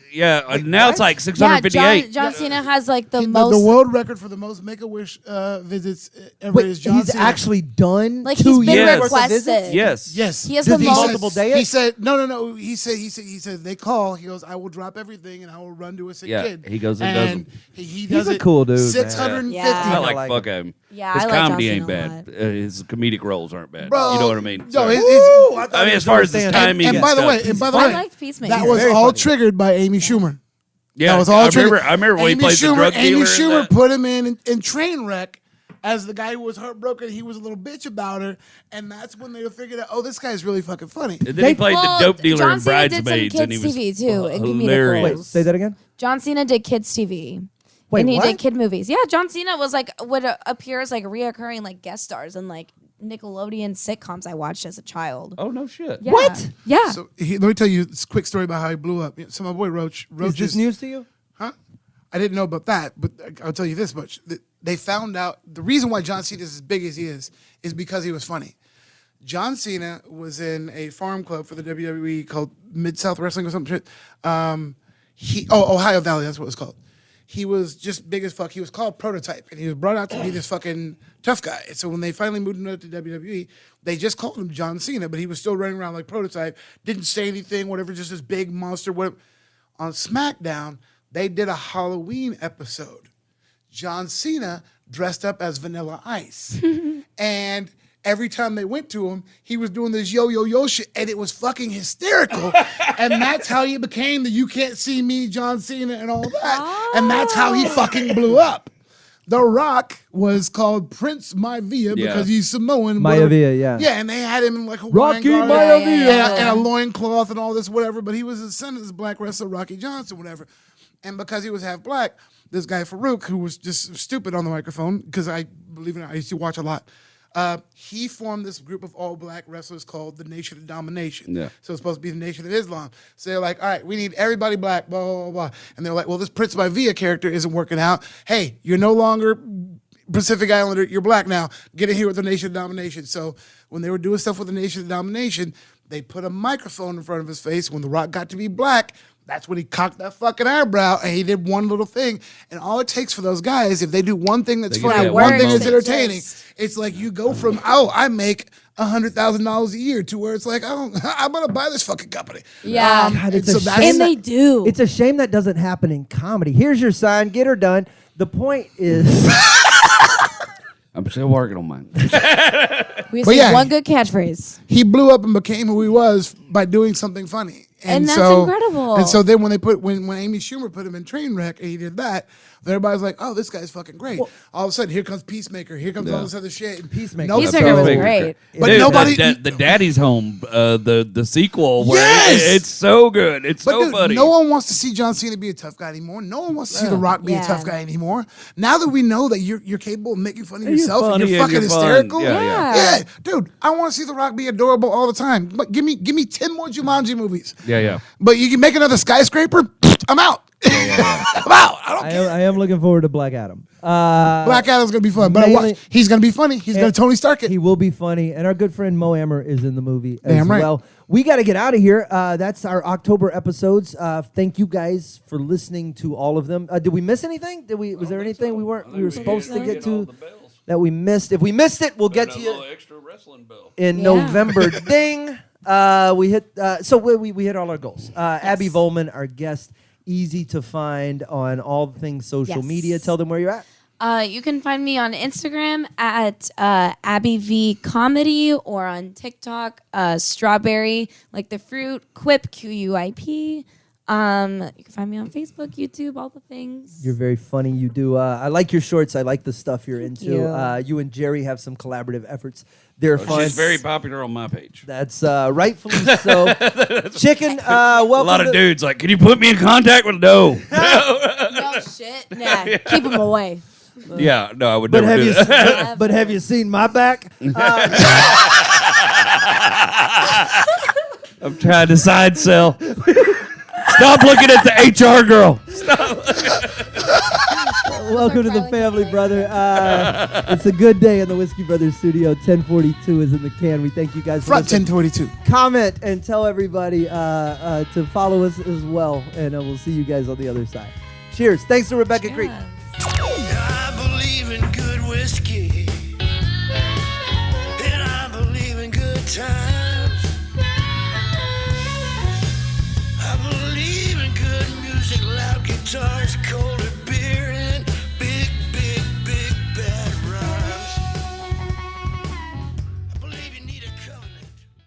S3: now it's like 658.
S4: John Cena has like the
S1: The
S4: most.
S1: world record for the most Make-A-Wish visits ever
S2: Wait,
S1: is John
S2: he's
S1: Cena.
S2: actually done
S4: Like,
S2: 2
S4: he's been
S2: years worth of
S4: requested.
S2: visits?
S3: Yes.
S1: Yes.
S4: He has
S2: Does
S4: the
S2: he
S4: most.
S2: multiple days?
S1: He said no. He said they call. He goes, I will drop everything and I will run to a sick
S3: Yeah,
S1: kid.
S3: he goes and does them.
S1: He does
S2: a
S1: it
S2: cool dude, man.
S1: 650.
S4: Yeah.
S3: I
S2: I
S3: like
S2: like
S3: fuck him.
S4: Yeah,
S3: his
S4: I like John
S3: comedy
S4: Cena
S3: ain't
S4: a
S3: bad.
S4: lot.
S3: His comedic roles aren't bad.
S1: Bro,
S3: You know what I mean?
S1: No,
S3: So-
S1: it's
S3: I mean, as far as his timing
S1: and by the way,
S4: I liked Peacemaker.
S1: that was
S2: Very
S1: all
S2: funny.
S1: triggered by Amy Schumer.
S3: yeah,
S1: That was all
S3: I
S1: triggered.
S3: remember when he
S1: Amy
S3: played the drug
S1: Amy
S3: dealer. in
S1: Schumer
S3: that.
S1: put him in Trainwreck as the guy who was heartbroken. He was a little bitch about her, and that's when they figured out, oh, this guy's really fucking funny.
S3: And then he played
S4: Well,
S3: the dope dealer
S4: John
S3: in
S4: Cena did some
S3: Bridesmaids, and he
S4: kids'
S3: was
S4: TV too, in comedic
S3: hilarious.
S4: roles.
S2: Wait, say that again?
S4: John Cena did kids TV.
S2: Wait,
S4: and he
S2: what?
S4: did kid movies. Yeah, John Cena was like would appear as like reoccurring like guest stars in like Nickelodeon sitcoms I watched as a child.
S3: Oh no shit!
S4: Yeah.
S2: What?
S4: Yeah.
S1: So let me tell you this quick story about how he blew up. So my boy Roach
S2: Is this news to you?
S1: Huh? I didn't know about that, but I'll tell you this much. They found out the reason why John Cena is as big as he is because he was funny. John Cena was in a farm club for the WWE called Mid-South Wrestling or some shit. Ohio Valley, that's what it was called. He was just big as fuck. He was called Prototype, and he was brought out to be this fucking tough guy. And so when they finally moved him up to WWE, they just called him John Cena, but he was still running around like Prototype, didn't say anything, whatever, just this big monster. Whatever. On SmackDown, they did a Halloween episode. John Cena dressed up as Vanilla Ice. And every time they went to him, he was doing this yo shit, and it was fucking hysterical. And that's how he became the You Can't See Me John Cena and all that. And that's how he fucking blew up. The Rock was called Prince Maivia because he's Samoan.
S2: Maivia, yeah.
S1: Yeah, and they had him in like a
S2: Rocky
S1: Hawaiian
S2: Maivia.
S1: garb and a loincloth and all this, whatever. But he was the son of this black wrestler, Rocky Johnson, whatever. And because he was half black, this guy Farouk, who was just stupid on the microphone, because I believe it or not, I used to watch a lot. He formed this group of all black wrestlers called the Nation of Domination.
S3: Yeah.
S1: So it's supposed to be the Nation of Islam. So they're like, all right, we need everybody black, blah, blah, blah, blah. And they're like, well, this Prince Maivia character isn't working out. Hey, you're no longer Pacific Islander, you're black now. Get in here with the Nation of Domination. So when they were doing stuff with the Nation of Domination, they put a microphone in front of his face. When The Rock got to be black, that's when he cocked that fucking eyebrow and he did one little thing. And all it takes for those guys, if they do one thing that's
S3: They get
S1: funny,
S3: that
S1: one
S3: one
S1: thing that's
S3: moment.
S1: entertaining, it's like you go from, oh, I make $100,000 a year to where it's like, oh, I'm going to buy this fucking company.
S4: Yeah.
S2: God,
S1: and
S2: it's a
S1: so that's-
S4: And they do.
S2: It's a shame that doesn't happen in comedy. Here's your sign. Get her done. The point is,
S3: I'm still working on mine.
S4: we
S1: But
S4: see
S1: yeah.
S4: one good catchphrase.
S1: He blew up and became who he was by doing something funny.
S4: And that's
S1: so,
S4: incredible.
S1: And so then when Amy Schumer put him in Trainwreck and he did that, everybody's like, oh, this guy's fucking great. All of a sudden, here comes Peacemaker. Here comes all this other shit. And
S2: Peacemaker.
S1: No,
S4: Peacemaker was
S3: Peacemaker.
S4: great.
S1: But
S3: Dude,
S1: nobody-
S3: the Daddy's Home, the sequel, where
S1: Yes!
S3: it's so good. It's
S1: But
S3: so
S1: dude,
S3: funny.
S1: no one wants to see John Cena be a tough guy anymore. No one wants to see The Rock be a
S4: Yeah.
S1: tough guy anymore. Now that we know that you're capable of making fun of yourself
S3: funny
S1: and you're
S3: and
S1: fucking
S3: you're fun.
S1: hysterical.
S3: Yeah.
S1: Yeah, dude, I want to see The Rock be adorable all the time. But give me 10 more Jumanji movies.
S3: Yeah.
S1: But you can make another skyscraper, I'm out. I'm out. I don't care.
S2: I am looking forward to Black Adam.
S1: Black Adam's gonna be fun, but
S2: mainly-
S1: he's gonna be funny. He's gonna Tony Stark it.
S2: He will be funny, and our good friend Mo Ammer is in the movie as
S1: Damn right.
S2: well. We got to get out of here. That's our October episodes. Thank you guys for listening to all of them. Did we miss anything? Was there anything we were supposed to get to that we missed? If we missed it, we'll get to you
S3: extra wrestling bell.
S2: in
S4: Yeah.
S2: November. Ding. We hit. So we hit all our goals. Abbey Vollman, our guest, easy to find on all things social
S4: Yes.
S2: media. Tell them where you're at.
S4: You can find me on Instagram at Abbey V Comedy or on TikTok, Strawberry, like the fruit, Quip, QUIP. You can find me on Facebook, YouTube, all the things.
S2: You're very funny. You do. I like your shorts. I like the stuff you're into.
S4: you.
S2: You and Jerry have some collaborative efforts. They're fun.
S3: She's very popular on my page.
S2: That's rightfully so. Chicken, welcome.
S3: A lot of
S2: to-
S3: dudes like, can you put me in contact with No?
S4: No shit. Nah, keep them away.
S3: Yeah, no, I would
S2: But
S3: never
S2: have
S3: do
S2: you
S3: that.
S2: but have you seen my back?
S3: I'm trying to side sell. Stop looking at the HR girl.
S2: Welcome to the family, brother. It's a good day in the Whiskey Brothers studio. 1042 is in the can. We thank you guys for
S1: Front
S2: listening.
S1: 1022.
S2: Comment and tell everybody to follow us as well, and we'll see you guys on the other side. Cheers. Thanks to Rebecca Creek.
S4: Yeah.